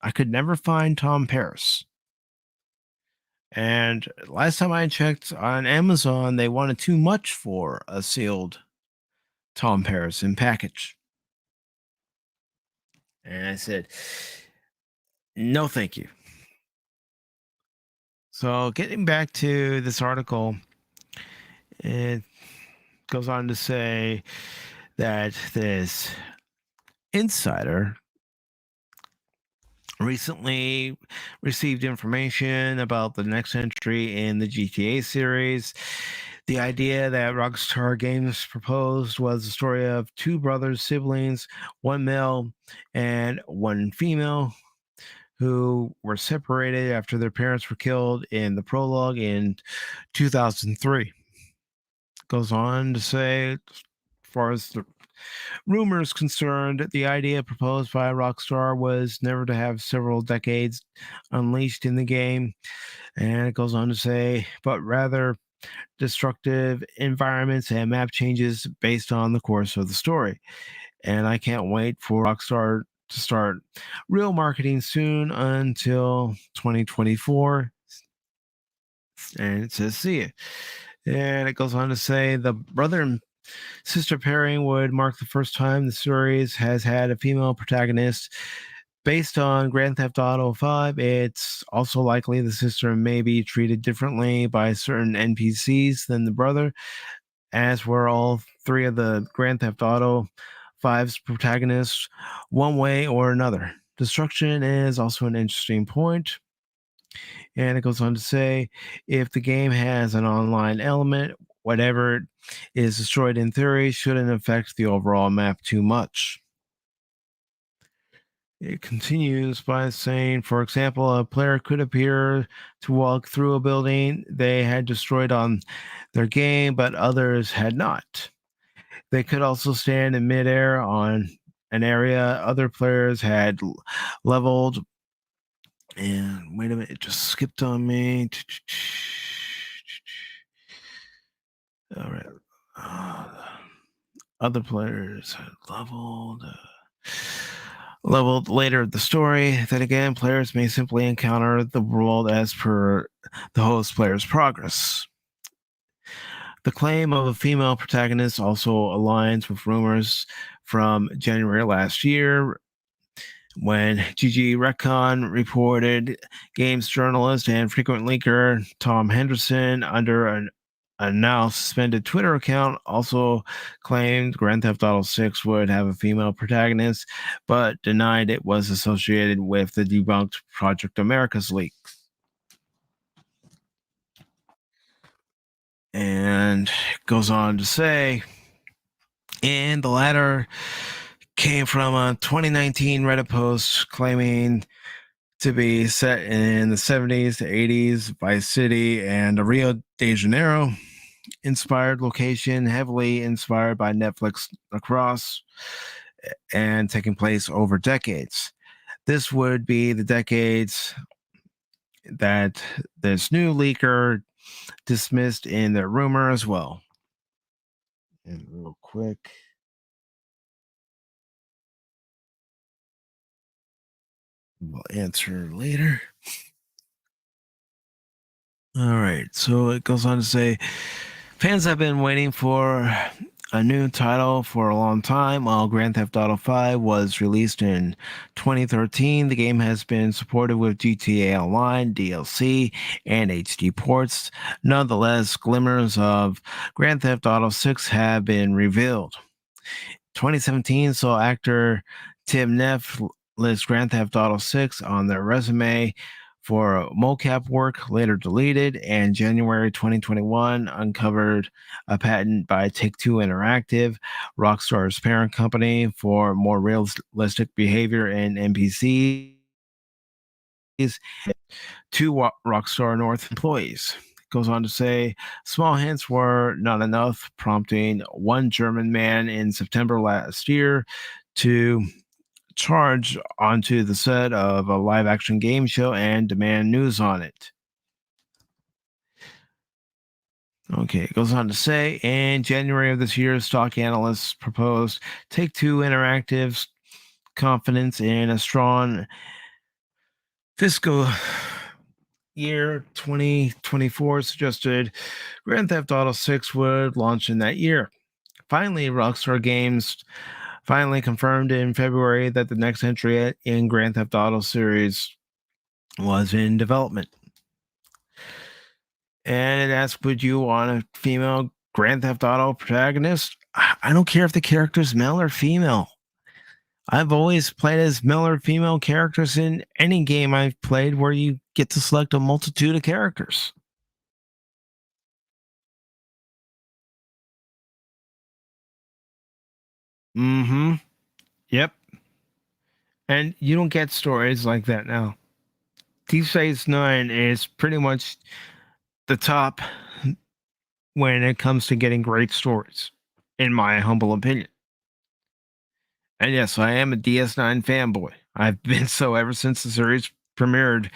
I could never find Tom Paris. And last time I checked on Amazon, they wanted too much for a sealed Tom Paris in package. And I said, no, thank you. So getting back to this article, it goes on to say that this insider recently received information about the next entry in the GTA series. The idea that Rockstar Games proposed was the story of two brothers, siblings, one male and one female, who were separated after their parents were killed in the prologue in 2003. Goes on to say, as far as the rumor is concerned, the idea proposed by Rockstar was never to have several decades unleashed in the game. And it goes on to say, but rather destructive environments and map changes based on the course of the story. And I can't wait for Rockstar to start real marketing soon until 2024. And it says, see it. And it goes on to say the brother and sister pairing would mark the first time the series has had a female protagonist. Based on Grand Theft Auto 5, it's also likely the sister may be treated differently by certain NPCs than the brother, as were all three of the Grand Theft Auto 5's protagonists, one way or another. Destruction is also an interesting point. And it goes on to say, if the game has an online element, whatever is destroyed in theory shouldn't affect the overall map too much. It continues by saying, for example, a player could appear to walk through a building they had destroyed on their game, but others had not. They could also stand in midair on an area other players had leveled. And wait a minute, it just skipped on me. All right. Other players had leveled later in the story. Then again, players may simply encounter the world as per the host player's progress. The claim of a female protagonist also aligns with rumors from January last year when GG Recon reported games journalist and frequent leaker Tom Henderson, under a now suspended Twitter account, also claimed Grand Theft Auto 6 would have a female protagonist, but denied it was associated with the debunked Project America's leak. And goes on to say, and the latter came from a 2019 Reddit post claiming to be set in the 70s to 80s, Vice City, and a Rio de Janeiro inspired location, heavily inspired by Netflix Across, and taking place over decades. This would be the decades that this new leaker dismissed in their rumor as well. And real quick, we'll answer later. All right, so it goes on to say, fans have been waiting for a new title for a long time. While Grand Theft Auto 5 was released in 2013, the game has been supported with GTA Online, DLC, and HD ports. Nonetheless, glimmers of Grand Theft Auto 6 have been revealed. 2017 saw actor Tim Neff list Grand Theft Auto 6 on their resume for mocap work, later deleted, and January 2021 uncovered a patent by Take-Two Interactive, Rockstar's parent company, for more realistic behavior in NPCs, to Rockstar North employees. Goes on to say, small hints were not enough, prompting one German man in September last year to charge onto the set of a live action game show and demand news on it. Okay, it goes on to say, in January of this year, stock analysts proposed Take-Two Interactive's confidence in a strong fiscal year 2024 suggested Grand Theft Auto 6 would launch in that year. Finally, Rockstar Games finally confirmed in February that the next entry in Grand Theft Auto series was in development. And it asked, would you want a female Grand Theft Auto protagonist? I don't care if the character's male or female. I've always played as male or female characters in any game I've played where you get to select a multitude of characters. Mm-hmm. Yep. And you don't get stories like that now. Deep Space Nine is pretty much the top when it comes to getting great stories, in my humble opinion. And yes, I am a DS9 fanboy. I've been so ever since the series premiered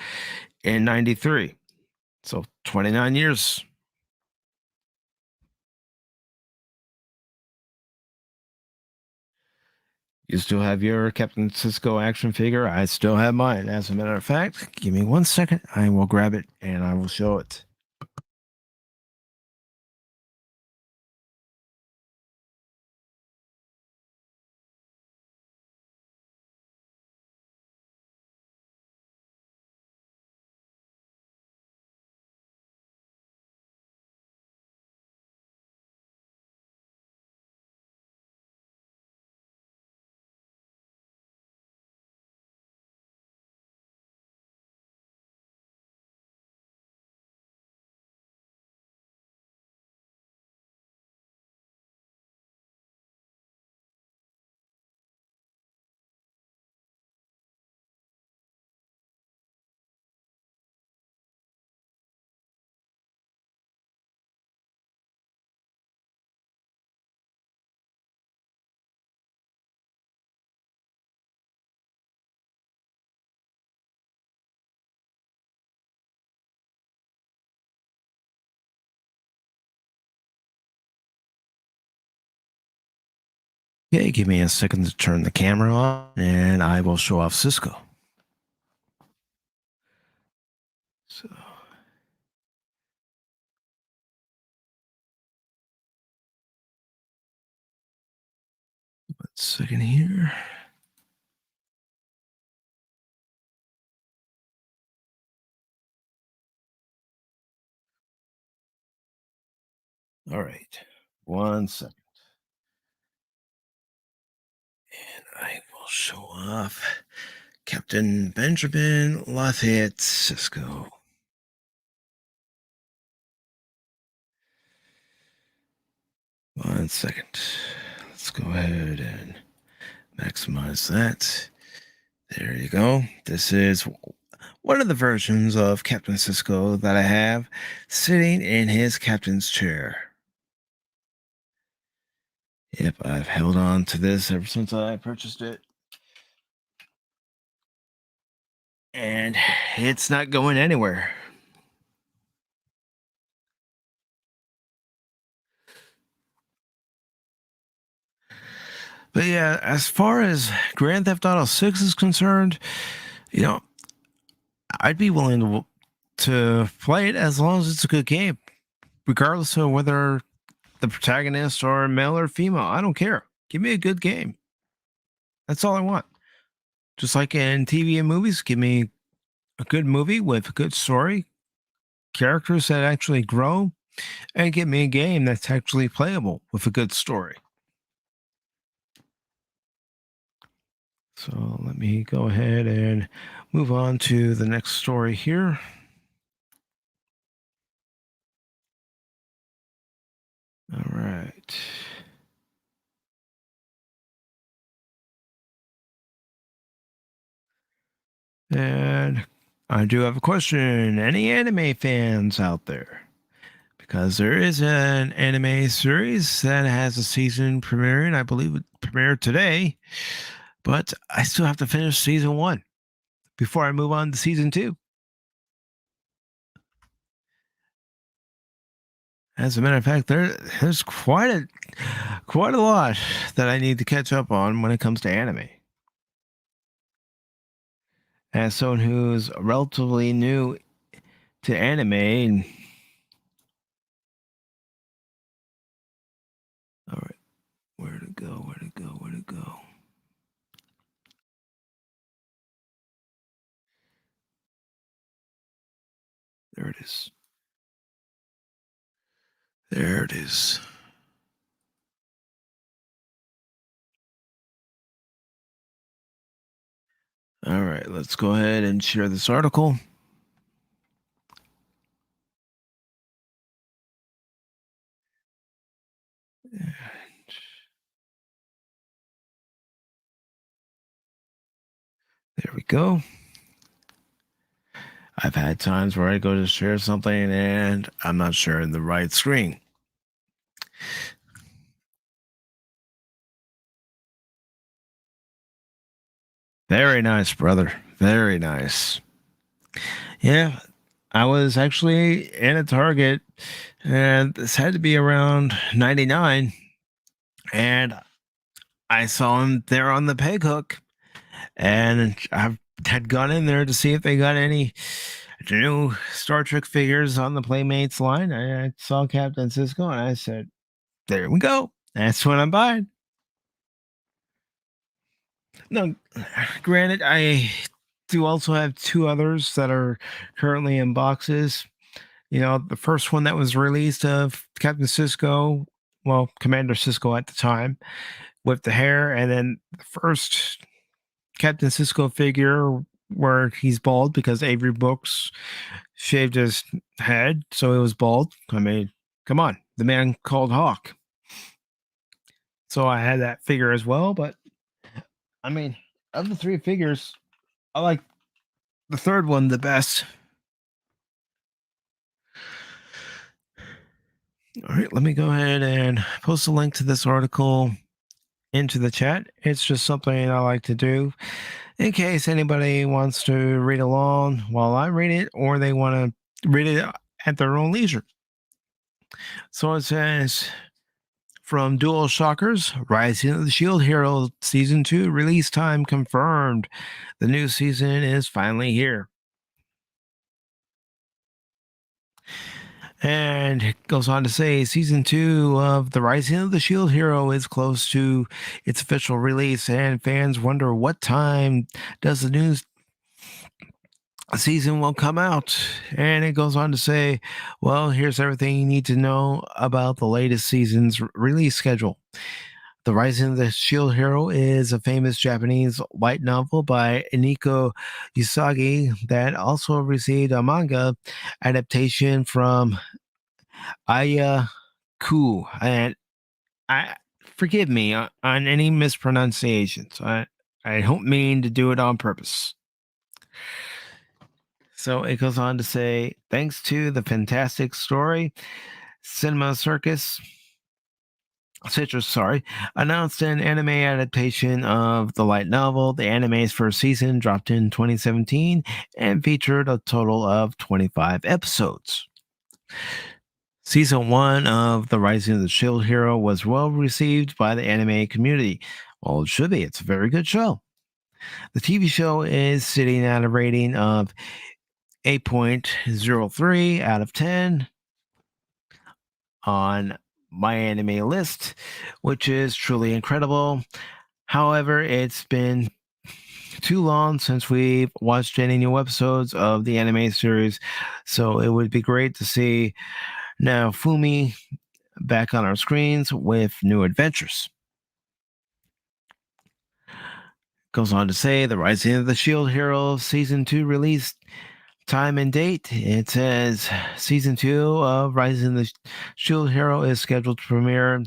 in 93. So 29 years. You still have your Captain Cisco action figure. I still have mine. As a matter of fact, give me 1 second. I will grab it and I will show it. Okay, give me a second to turn the camera on, and I will show off Cisco. So, 1 second here. All right, 1 second. And I will show off Captain Benjamin Lafayette Cisco. One second. Let's go ahead and maximize that. There you go. This is one of the versions of Captain Cisco that I have sitting in his captain's chair. Yep, I've held on to this ever since I purchased it. And it's not going anywhere. But yeah, as far as Grand Theft Auto 6 is concerned, you know, I'd be willing to play it as long as it's a good game, regardless of whether the protagonist are male or female. I don't care. Give me a good game. That's all I want. Just like in TV and movies, give me a good movie with a good story, characters that actually grow, and give me a game that's actually playable with a good story. So let me go ahead and move on to the next story here. All right. And I do have a question. Any anime fans out there? Because there is an anime series that has a season premiering. I believe it premiered today, but I still have to finish season 1 before I move on to season 2. As a matter of fact, there's quite a lot that I need to catch up on when it comes to anime. As someone who's relatively new to anime, and all right, where to go? Where to go? Where to go? There it is. There it is. All right, let's go ahead and share this article. There we go. I've had times where I go to share something and I'm not sharing the right screen. Very nice, brother. Very nice. Yeah, I was actually in a Target, and this had to be around 99, and I saw him there on the peg hook, and I had gone in there to see if they got any new Star Trek figures on the Playmates line. I saw Captain Cisco, and I said, "There we go. That's what I'm buying." No, granted, I do also have 2 others that are currently in boxes. You know, the first one that was released of Captain Cisco, well, Commander Cisco at the time, with the hair, and then the first Captain Cisco figure where he's bald because Avery Brooks shaved his head, so he was bald. I mean, come on, the man called Hawk. So I had that figure as well, but I mean, of the 3 figures, I like the third one the best. All right, let me go ahead and post a link to this article into the chat. It's just something I like to do in case anybody wants to read along while I read it, or they want to read it at their own leisure. So it says, From Dual Shockers, Rising of the Shield Hero Season 2 release time confirmed. The new season is finally here. And it goes on to say Season 2 of The Rising of the Shield Hero is close to its official release, and fans wonder what time does the new season will come out. And it goes on to say, well, here's everything you need to know about the latest season's release schedule. The Rising of the Shield Hero is a famous Japanese light novel by Iniko Usagi that also received a manga adaptation from Aya Ku. And I forgive me on any mispronunciations. I don't mean to do it on purpose. So it goes on to say, thanks to the fantastic story, Cinema Circus Citrus, announced an anime adaptation of the light novel. The anime's first season dropped in 2017 and featured a total of 25 episodes. Season 1 of The Rising of the Shield Hero was well received by the anime community. Well, it should be. It's a very good show. The TV show is sitting at a rating of 8.03 out of 10 on my anime list, which is truly incredible. However, it's been too long since we've watched any new episodes of the anime series, so it would be great to see now Fumi back on our screens with new adventures. Goes on to say the Rising of the Shield Hero Season 2 release time and date. It says Season 2 of Rising of the Shield Hero is scheduled to premiere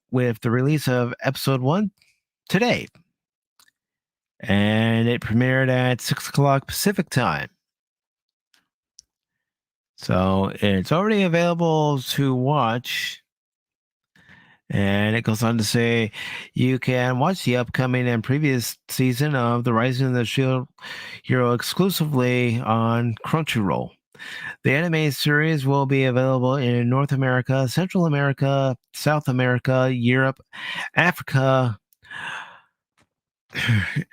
with the release of Episode 1 today. And it premiered at 6 o'clock Pacific time. So it's already available to watch. And it goes on to say you can watch the upcoming and previous season of The Rising of the Shield Hero exclusively on Crunchyroll. The anime series will be available in North America, Central America, South America, Europe, Africa,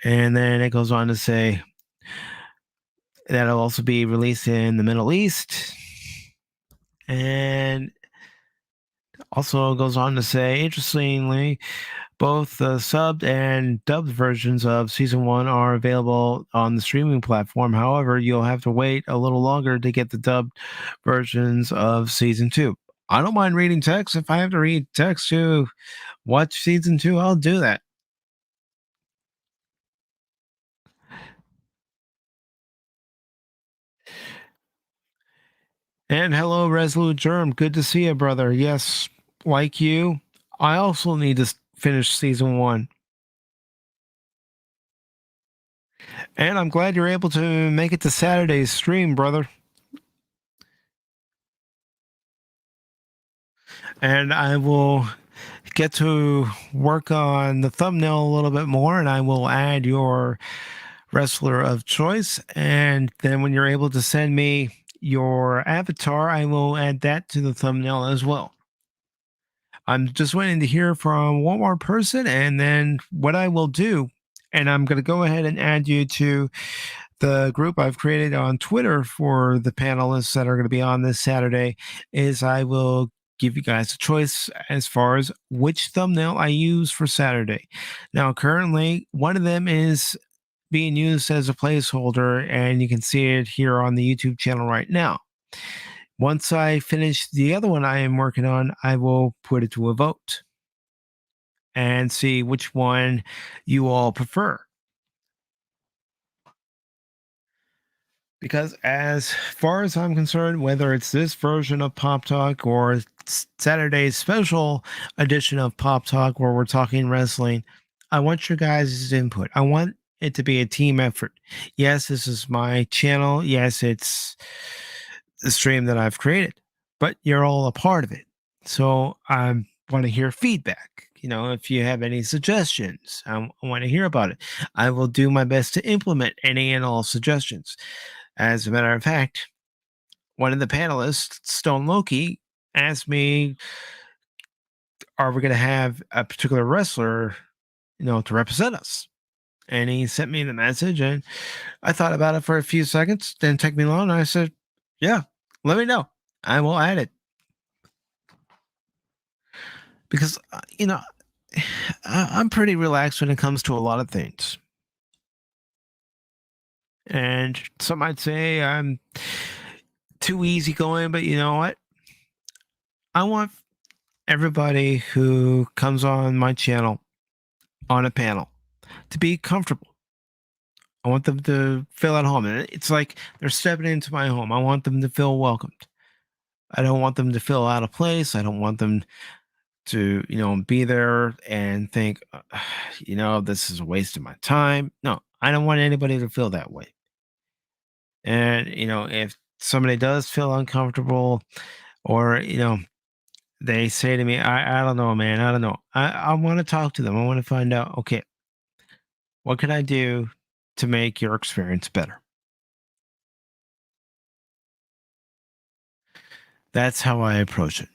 and then it goes on to say that'll also be released in the Middle East. And also goes on to say, interestingly, both the subbed and dubbed versions of Season 1 are available on the streaming platform. However, you'll have to wait a little longer to get the dubbed versions of Season 2. I don't mind reading text. If I have to read text to watch Season 2, I'll do that. And hello, Resolute Germ. Good to see you, brother. Yes, like you, I also need to finish Season 1. And I'm glad you're able to make it to Saturday's stream, brother. And I will get to work on the thumbnail a little bit more, and I will add your wrestler of choice. And then when you're able to send me your avatar, I will add that to the thumbnail as well. I'm just waiting to hear from one more person, and then what I will do, and I'm going to go ahead and add you to the group I've created on Twitter for the panelists that are going to be on this Saturday, is I will give you guys a choice as far as which thumbnail I use for Saturday. Now, currently, one of them is being used as a placeholder, and you can see it here on the YouTube channel right now. Once I finish the other one I am working on, I will put it to a vote and see which one you all prefer. Because as far as I'm concerned, whether it's this version of Pop Talk or Saturday's special edition of Pop Talk where we're talking wrestling, I want your guys' input. I want it to be a team effort. Yes, this is my channel. Yes, it's the stream that I've created, but you're all a part of it. So I want to hear feedback. You know, if you have any suggestions, I want to hear about it. I will do my best to implement any and all suggestions. As a matter of fact, one of the panelists, Stone Loki, asked me are we going to have a particular wrestler, to represent us? And he sent me the message, and I thought about it for a few seconds. Didn't take me long. And I said, yeah, let me know. I will add it. Because, I'm pretty relaxed when it comes to a lot of things. And some might say I'm too easygoing, but you know what? I want everybody who comes on my channel on a panel to be comfortable. I want them to feel at home. And it's like they're stepping into my home. I want them to feel welcomed. I don't want them to feel out of place. I don't want them to, be there and think, this is a waste of my time. No, I don't want anybody to feel that way. And, if somebody does feel uncomfortable or, they say to me, I don't know, man. I don't know. I want to talk to them. I want to find out, okay, what can I do to make your experience better? That's how I approach it.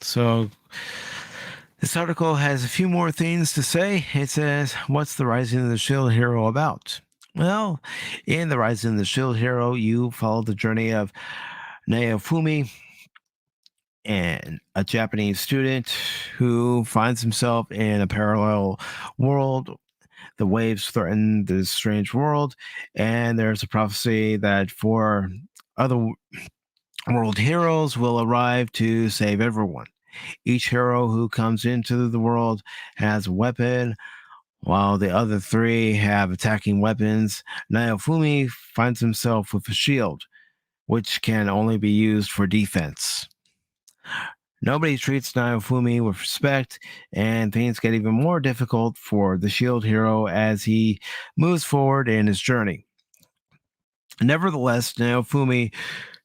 So this article has a few more things to say. It says, what's the Rising of the Shield Hero about? Well, in the Rising of the Shield Hero, you follow the journey of Naofumi, and a Japanese student who finds himself in a parallel world. The waves threaten this strange world, and there's a prophecy that 4 other world heroes will arrive to save everyone. Each hero who comes into the world has a weapon, while the other 3 have attacking weapons. Naofumi finds himself with a shield, which can only be used for defense. Nobody treats Naofumi with respect, and things get even more difficult for the shield hero as he moves forward in his journey. Nevertheless, Naofumi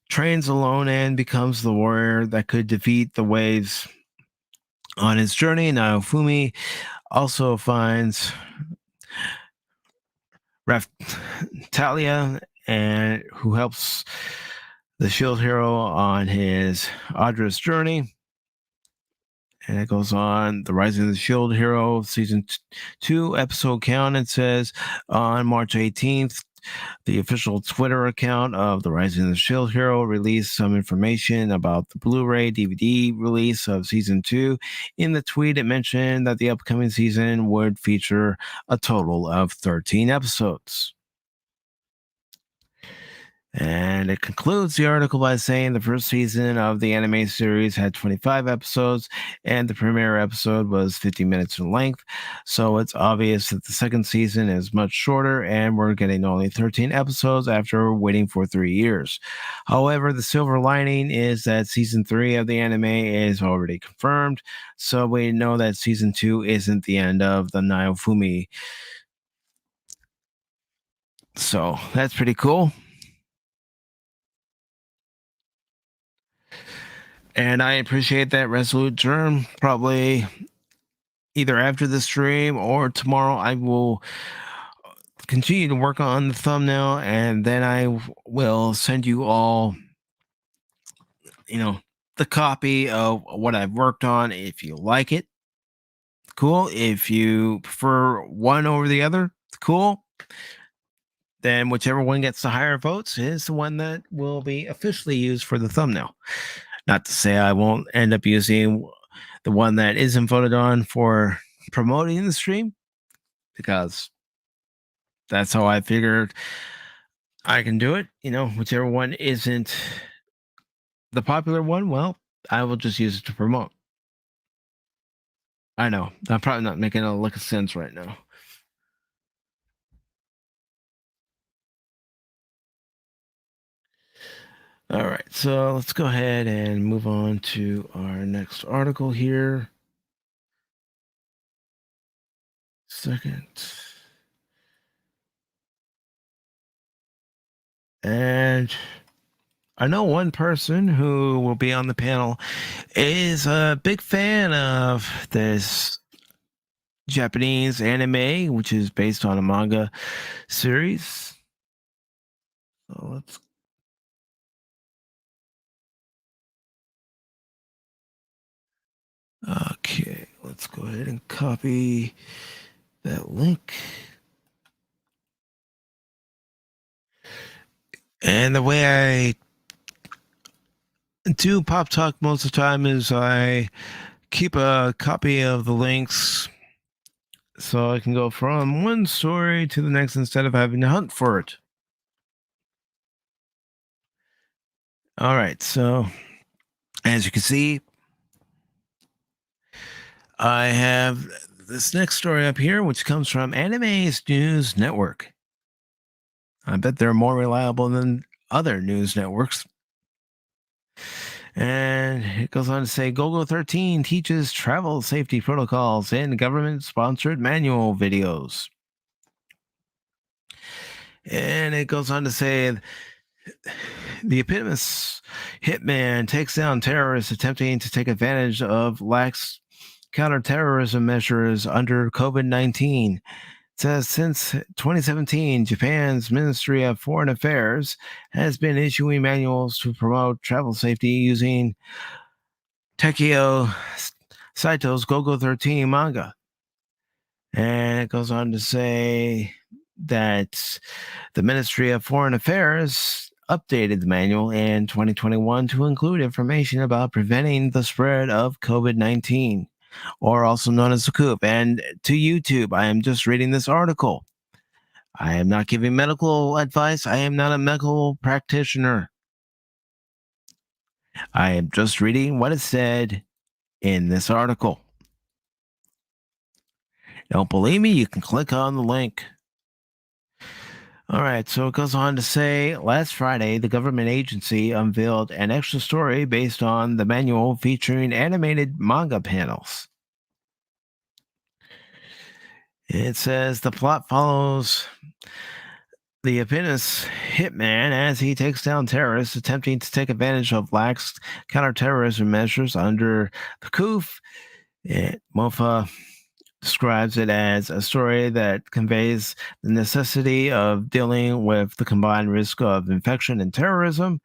trains alone and becomes the warrior that could defeat the waves. On his journey, Naofumi also finds Raftalia, and who helps the shield hero on his arduous journey. And it goes on, the Rising of the Shield Hero, Season 2, episode count. It says on March 18th, the official Twitter account of the Rising of the Shield Hero released some information about the Blu-ray DVD release of Season 2. In the tweet, it mentioned that the upcoming season would feature a total of 13 episodes. And it concludes the article by saying the first season of the anime series had 25 episodes, and the premiere episode was 50 minutes in length. So it's obvious that the second season is much shorter, and we're getting only 13 episodes after waiting for 3 years. However, the silver lining is that season 3 of the anime is already confirmed, so we know that season 2 isn't the end of the Naofumi. So that's pretty cool. And I appreciate that resolute germ. Probably either after the stream or tomorrow, I will continue to work on the thumbnail, and then I will send you all, the copy of what I've worked on. If you like it, cool. If you prefer one over the other, cool. Then whichever one gets the higher votes is the one that will be officially used for the thumbnail. Not to say I won't end up using the one that isn't voted on for promoting the stream, because that's how I figured I can do it. Whichever one isn't the popular one, well, I will just use it to promote. I know I'm probably not making a lick of sense right now. All right, so let's go ahead and move on to our next article here. Second. And I know one person who will be on the panel is a big fan of this Japanese anime, which is based on a manga series. So let's. Okay, let's go ahead and copy that link. And the way I do Pop Talk most of the time is I keep a copy of the links so I can go from one story to the next instead of having to hunt for it. All right, so as you can see, I have this next story up here, which comes from Anime's News Network. I bet they're more reliable than other news networks. And it goes on to say Gogo 13 teaches travel safety protocols in government-sponsored manual videos. And it goes on to say the eponymous hitman takes down terrorists attempting to take advantage of lax counterterrorism measures under COVID-19. It says since 2017, Japan's Ministry of Foreign Affairs has been issuing manuals to promote travel safety using Tekio Saito's Gogo 13 manga. And it goes on to say that the Ministry of Foreign Affairs updated the manual in 2021 to include information about preventing the spread of COVID-19, or also known as the COOP. And to YouTube, I am just reading this article. I am not giving medical advice. I am not a medical practitioner. I am just reading what is said in this article. Don't believe me? You can click on the link. All right, so it goes on to say, last Friday, the government agency unveiled an extra story based on the manual featuring animated manga panels. It says the plot follows the eponymous hitman as he takes down terrorists attempting to take advantage of lax counterterrorism measures under the COOF. MOFA describes it as a story that conveys the necessity of dealing with the combined risk of infection and terrorism.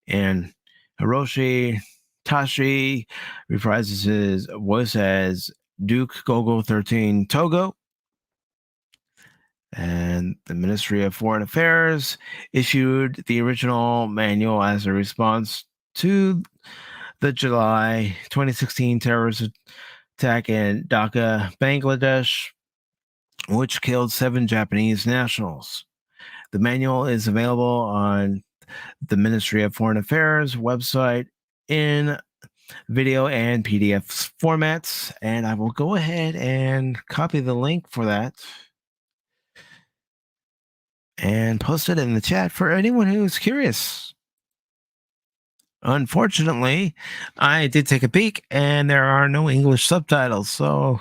And Hiroshi Tashi reprises his voice as Duke Gogo 13 Togo. And the Ministry of Foreign Affairs issued the original manual as a response to the July 2016 terrorist attack in Dhaka, Bangladesh, which killed 7 Japanese nationals. The manual is available on the Ministry of Foreign Affairs website in video and PDF formats, and I will go ahead and copy the link for that and post it in the chat for anyone who's curious. Unfortunately, I did take a peek and there are no English subtitles. So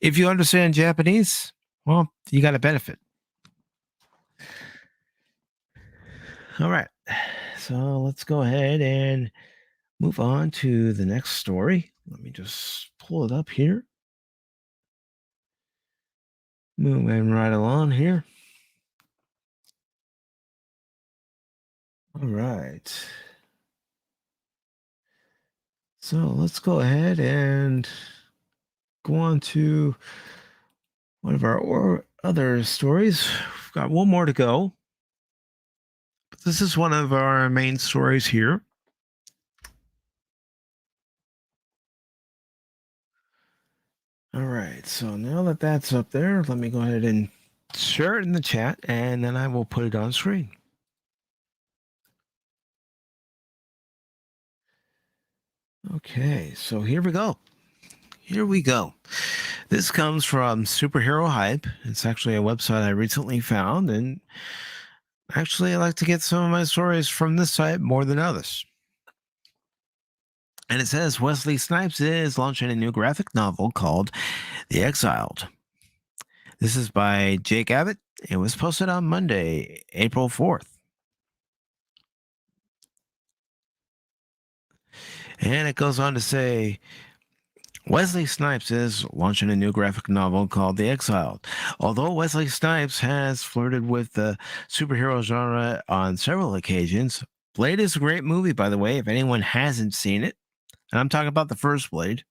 if you understand Japanese, well, you got a benefit. All right. So let's go ahead and move on to the next story. Let me just pull it up here. Moving right along here. All right. So let's go ahead and go on to one of our other stories. We've got one more to go. But this is one of our main stories here. All right. So now that that's up there, let me go ahead and share it in the chat, and then I will put it on screen. Okay, so here we go. Here we go. This comes from Superhero Hype. It's actually a website I recently found, and actually I like to get some of my stories from this site more than others. And it says Wesley Snipes is launching a new graphic novel called The Exiled. This is by Jake Abbott. It was posted on Monday, April 4th. And it goes on to say, Wesley Snipes is launching a new graphic novel called The Exiled. Although Wesley Snipes has flirted with the superhero genre on several occasions, Blade is a great movie, by the way, if anyone hasn't seen it. And I'm talking about the first Blade.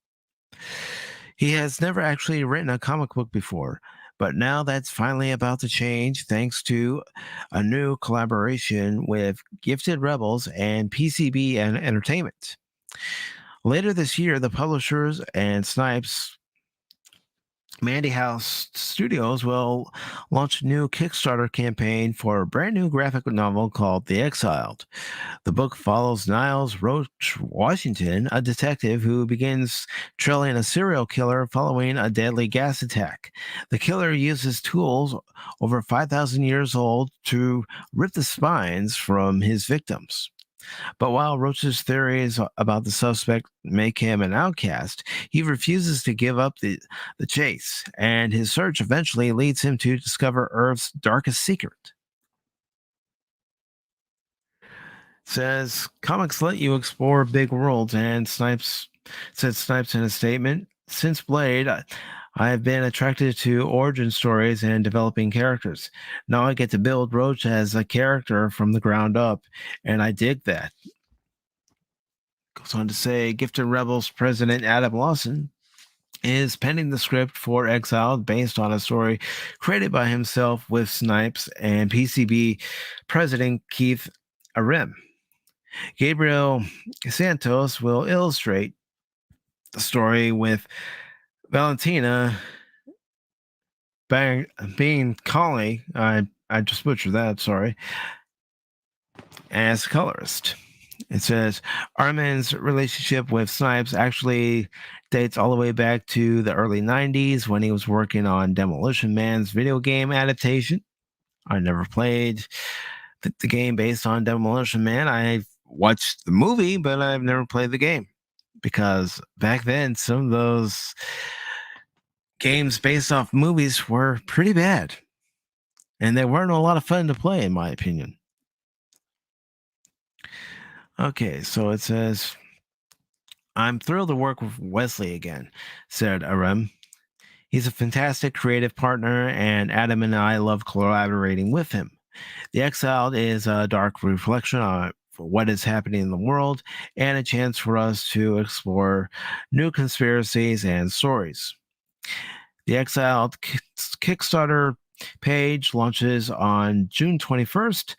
He has never actually written a comic book before, but now that's finally about to change thanks to a new collaboration with Gifted Rebels and PCB and Entertainment. Later this year, the publishers and Snipes Mandy House Studios will launch a new Kickstarter campaign for a brand new graphic novel called The Exiled. The book follows Niles Roach Washington, a detective who begins trailing a serial killer following a deadly gas attack. The killer uses tools over 5,000 years old to rip the spines from his victims. But while Roach's theories about the suspect make him an outcast, he refuses to give up the chase, and his search eventually leads him to discover Earth's darkest secret. Says comics let you explore big worlds, and Snipes in a statement. Since Blade, I have been attracted to origin stories and developing characters. Now I get to build Roach as a character from the ground up, and I dig that. Goes on to say, Gifted Rebels president Adam Lawson is penning the script for Exiled based on a story created by himself with Snipes and PCB president Keith Arem. Gabriel Santos will illustrate the story with Valentina being Collie. I just butchered that, sorry, as colorist. It says Armin's relationship with Snipes actually dates all the way back to the early 90s when he was working on Demolition Man's video game adaptation. I never played the game based on Demolition Man. I watched the movie, but I've never played the game because back then some of those games based off movies were pretty bad and they weren't a lot of fun to play, in my opinion. Okay, so it says, I'm thrilled to work with Wesley again, said Arem. He's a fantastic creative partner, and Adam and I love collaborating with him. The Exiled is a dark reflection on what is happening in the world and a chance for us to explore new conspiracies and stories. The Exiled Kickstarter page launches on June 21st.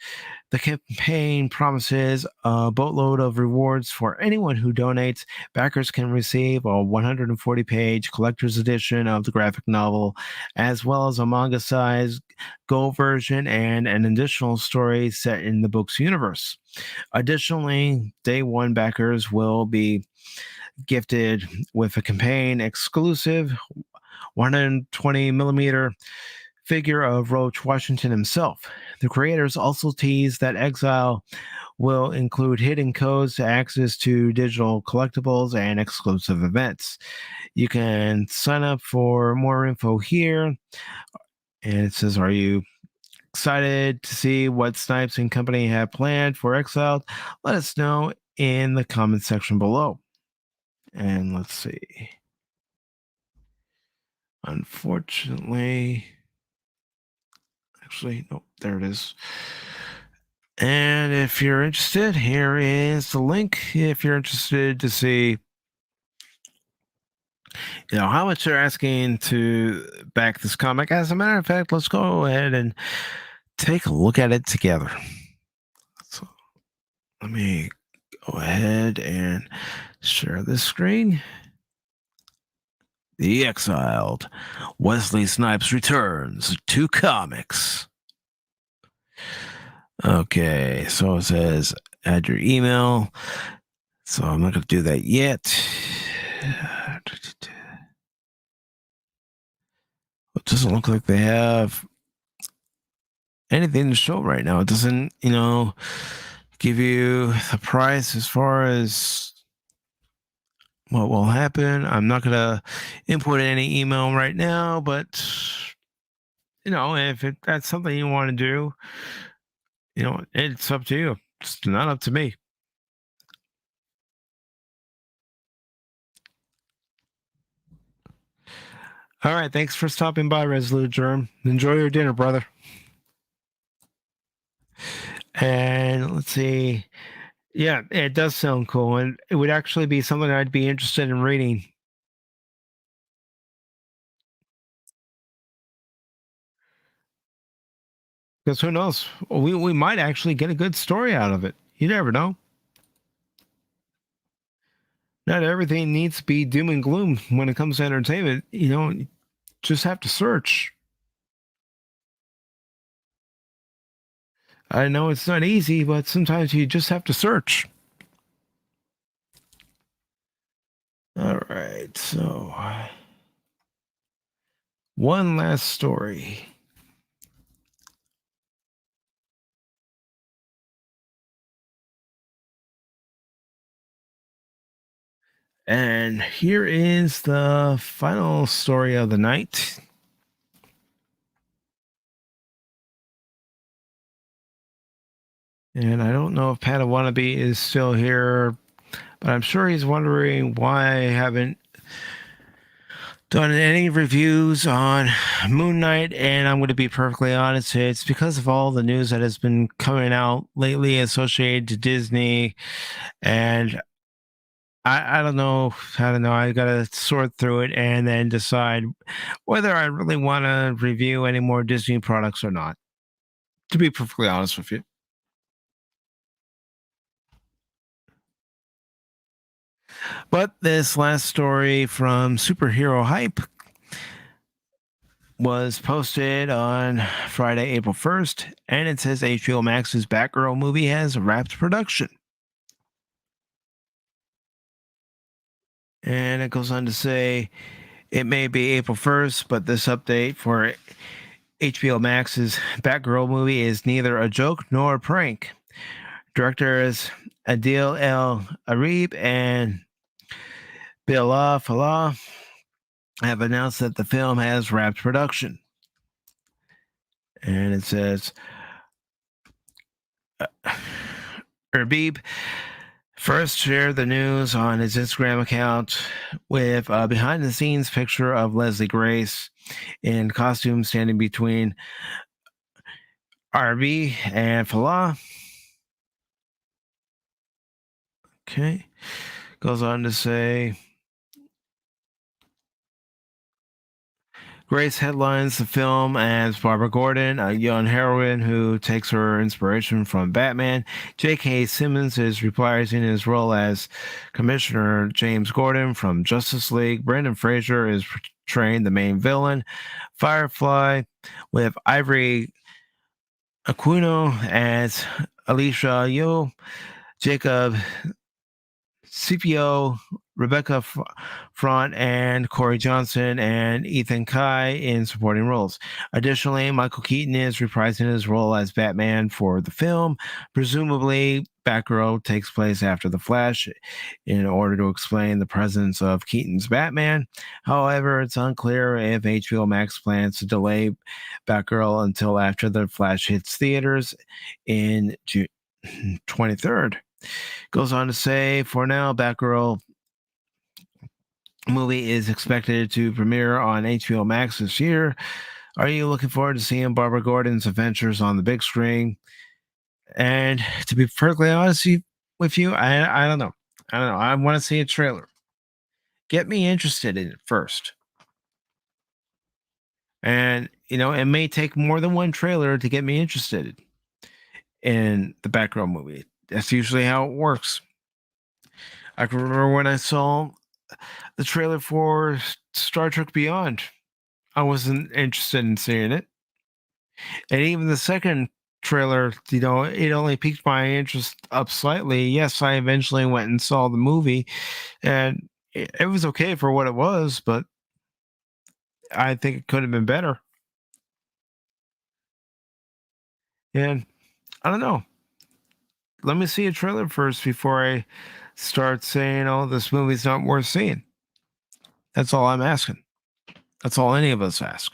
The campaign promises a boatload of rewards for anyone who donates. Backers can receive a 140-page collector's edition of the graphic novel, as well as a manga-sized Go version and an additional story set in the book's universe. Additionally, day one backers will be gifted with a campaign exclusive 120 millimeter figure of Roach Washington himself. The creators also tease that Exile will include hidden codes to access to digital collectibles and exclusive events. You can sign up for more info here. And it says, are you excited to see what Snipes and company have planned for Exile? Let us know in the comment section below. And let's see. Unfortunately, actually, nope, there it is. And if you're interested, here is the link. If you're interested to see, how much they're asking to back this comic. As a matter of fact, let's go ahead and take a look at it together. So let me go ahead and share this screen. The Exiled. Wesley Snipes returns to comics. Okay, so it says add your email. So I'm not going to do that yet. It doesn't look like they have anything to show right now. It doesn't, give you the price as far as what will happen. I'm not going to input any email right now, but if that's something you want to do, it's up to you. It's not up to me. All right. Thanks for stopping by, Resolute Germ. Enjoy your dinner, brother. And let's see. Yeah, it does sound cool. And it would actually be something I'd be interested in reading. Because who knows? We might actually get a good story out of it. You never know. Not everything needs to be doom and gloom when it comes to entertainment. You just have to search. I know it's not easy, but sometimes you just have to search. All right, so one last story. And here is the final story of the night. And I don't know if Padawannabe is still here, but I'm sure he's wondering why I haven't done any reviews on Moon Knight. And I'm going to be perfectly honest, it's because of all the news that has been coming out lately associated to Disney. And I don't know. I got to sort through it and then decide whether I really want to review any more Disney products or not, to be perfectly honest with you. But this last story from Superhero Hype was posted on Friday, April 1st, and it says HBO Max's Batgirl movie has wrapped production. And it goes on to say it may be April 1st, but this update for HBO Max's Batgirl movie is neither a joke nor a prank. Directors Adil El Arib and Bilal Falah have announced that the film has wrapped production. And it says Arbib first shared the news on his Instagram account with a behind the scenes picture of Leslie Grace in costume standing between RB and Falah. Okay. Goes on to say Grace headlines the film as Barbara Gordon, a young heroine who takes her inspiration from Batman. J.K. Simmons is reprising his role as Commissioner James Gordon from Justice League. Brendan Fraser is portraying the main villain, Firefly, with Ivory Aquino as Alicia Yeoh, Jacob CPO, Rebecca Front, and Corey Johnson and Ethan Kai in supporting roles. Additionally, Michael Keaton is reprising his role as Batman for the film. Presumably, Batgirl takes place after The Flash in order to explain the presence of Keaton's Batman. However, it's unclear if HBO Max plans to delay Batgirl until after The Flash hits theaters in June 23rd. Goes on to say, for now, Batgirl movie is expected to premiere on HBO Max this year. Are you looking forward to seeing Barbara Gordon's adventures on the big screen? And to be perfectly honest with you, I don't know. I want to see a trailer. Get me interested in it first. And, it may take more than one trailer to get me interested in the Batgirl movie. That's usually how it works. I can remember when I saw the trailer for Star Trek Beyond. I wasn't interested in seeing it. And even the second trailer, it only piqued my interest up slightly. Yes, I eventually went and saw the movie, and it was okay for what it was, but I think it could have been better. And I don't know. Let me see a trailer first before I start saying, oh, this movie's not worth seeing. That's all I'm asking. That's all any of us ask.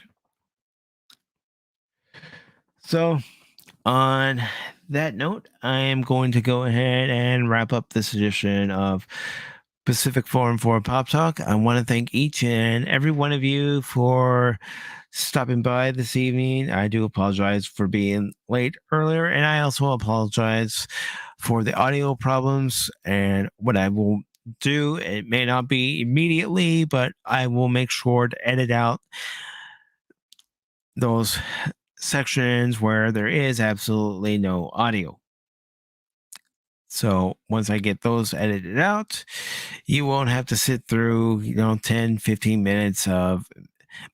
So, on that note, I am going to go ahead and wrap up this edition of Pacific414 Pop Talk. I want to thank each and every one of you for stopping by this evening. I do apologize for being late earlier, and I also apologize for the audio problems. And what I will do, it may not be immediately, but I will make sure to edit out those sections where there is absolutely no audio. So once I get those edited out, you won't have to sit through, 10, 15 minutes of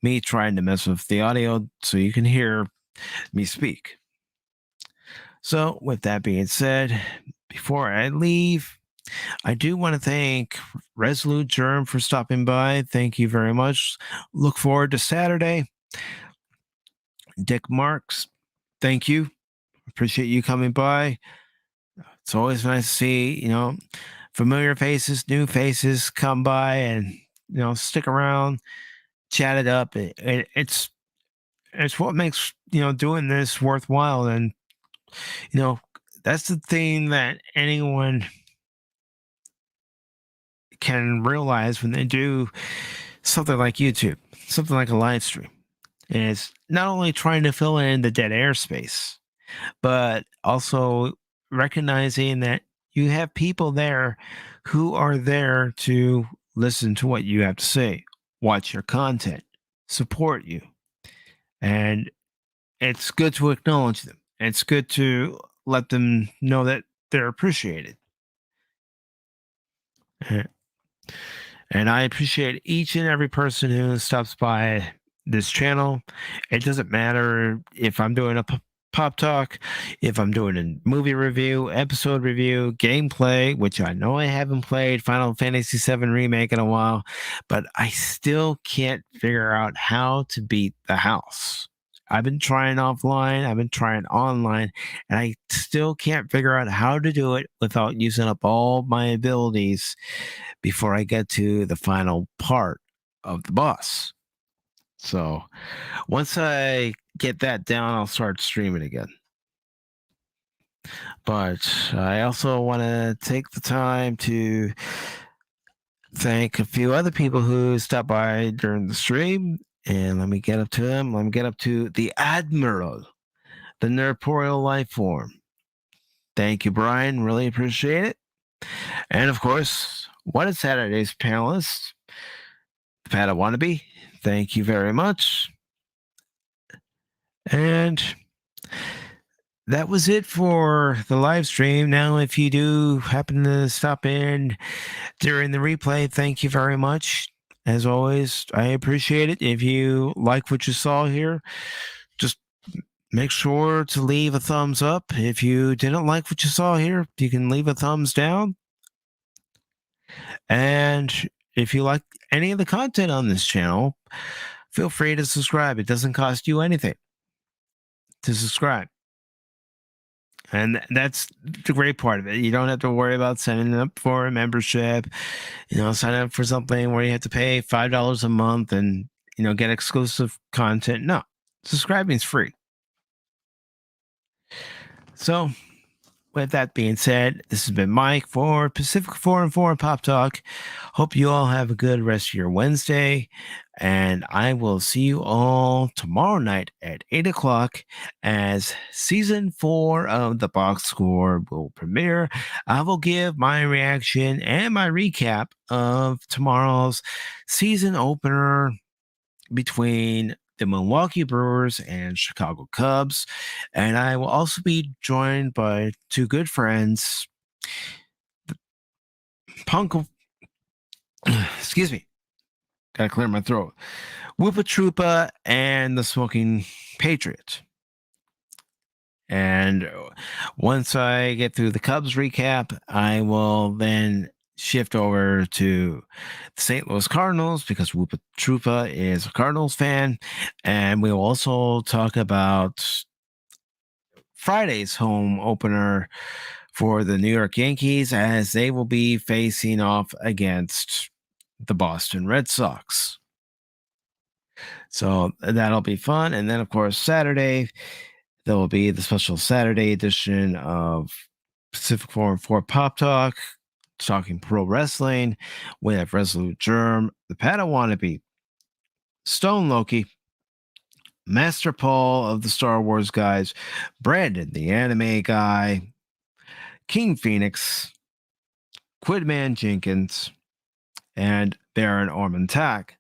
me trying to mess with the audio so you can hear me speak. So with that being said, before I leave, I do want to thank Resolute Germ for stopping by. Thank you very much. Look forward to Saturday. Dick Marks, thank you. Appreciate you coming by. It's always nice to see, familiar faces, new faces come by and, stick around, chat it up. It's what makes, doing this worthwhile. And, that's the thing that anyone can realize when they do something like YouTube, something like a live stream. And it's not only trying to fill in the dead airspace, but also recognizing that you have people there who are there to listen to what you have to say, watch your content, support you. And it's good to acknowledge them. It's good to let them know that they're appreciated. And I appreciate each and every person who stops by this channel. It doesn't matter if I'm doing a pop talk, if I'm doing a movie review, episode review, gameplay, which I know I haven't played Final Fantasy VII Remake in a while, but I still can't figure out how to beat the house. I've been trying offline, I've been trying online, and I still can't figure out how to do it without using up all my abilities before I get to the final part of the boss. So once I get that down, I'll start streaming again. But I also want to take the time to thank a few other people who stopped by during the stream. And let me get up to them. Let me get up to the Admiral, the Nerporial life form. Thank you, Brian. Really appreciate it. And of course, What is Saturday's panelists? The Pat Wannabe. Thank you very much. And that was it for the live stream. Now, if you do happen to stop in during the replay, thank you very much. As always, I appreciate it. If you like what you saw here, just make sure to leave a thumbs up. If you didn't like what you saw here, you can leave a thumbs down. And if you like any of the content on this channel, feel free to subscribe. It doesn't cost you anything to subscribe. And that's the great part of it. You don't have to worry about signing up for a membership, sign up for something where you have to pay $5 a month and, get exclusive content. No, subscribing is free. So with that being said, this has been Mike for Pacific414 Pop Talk. Hope you all have a good rest of your Wednesday. And I will see you all tomorrow night at 8 o'clock as season 4 of the box score will premiere. I will give my reaction and my recap of tomorrow's season opener between the Milwaukee Brewers and Chicago Cubs. And I will also be joined by two good friends, Punk. Excuse me. Gotta clear my throat. Whoopa Troopa and the Smoking Patriot. And once I get through the Cubs recap, I will then shift over to the St. Louis Cardinals because Whoopa Troopa is a Cardinals fan. And we'll also talk about Friday's home opener for the New York Yankees as they will be facing off against the Boston Red Sox. So that'll be fun. And then, of course, Saturday, there will be the special Saturday edition of Pacific414 Pop Talk, talking pro wrestling. We have Resolute Germ, the Padawannabe, Stone Loki, Master Paul of the Star Wars guys, Brandon, the anime guy, King Phoenix, Quidman Jenkins, and Baron Orman Tack.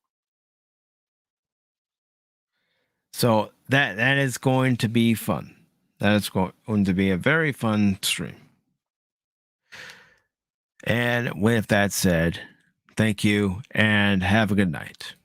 So that is going to be fun. That is going to be a very fun stream. And with that said, thank you and have a good night.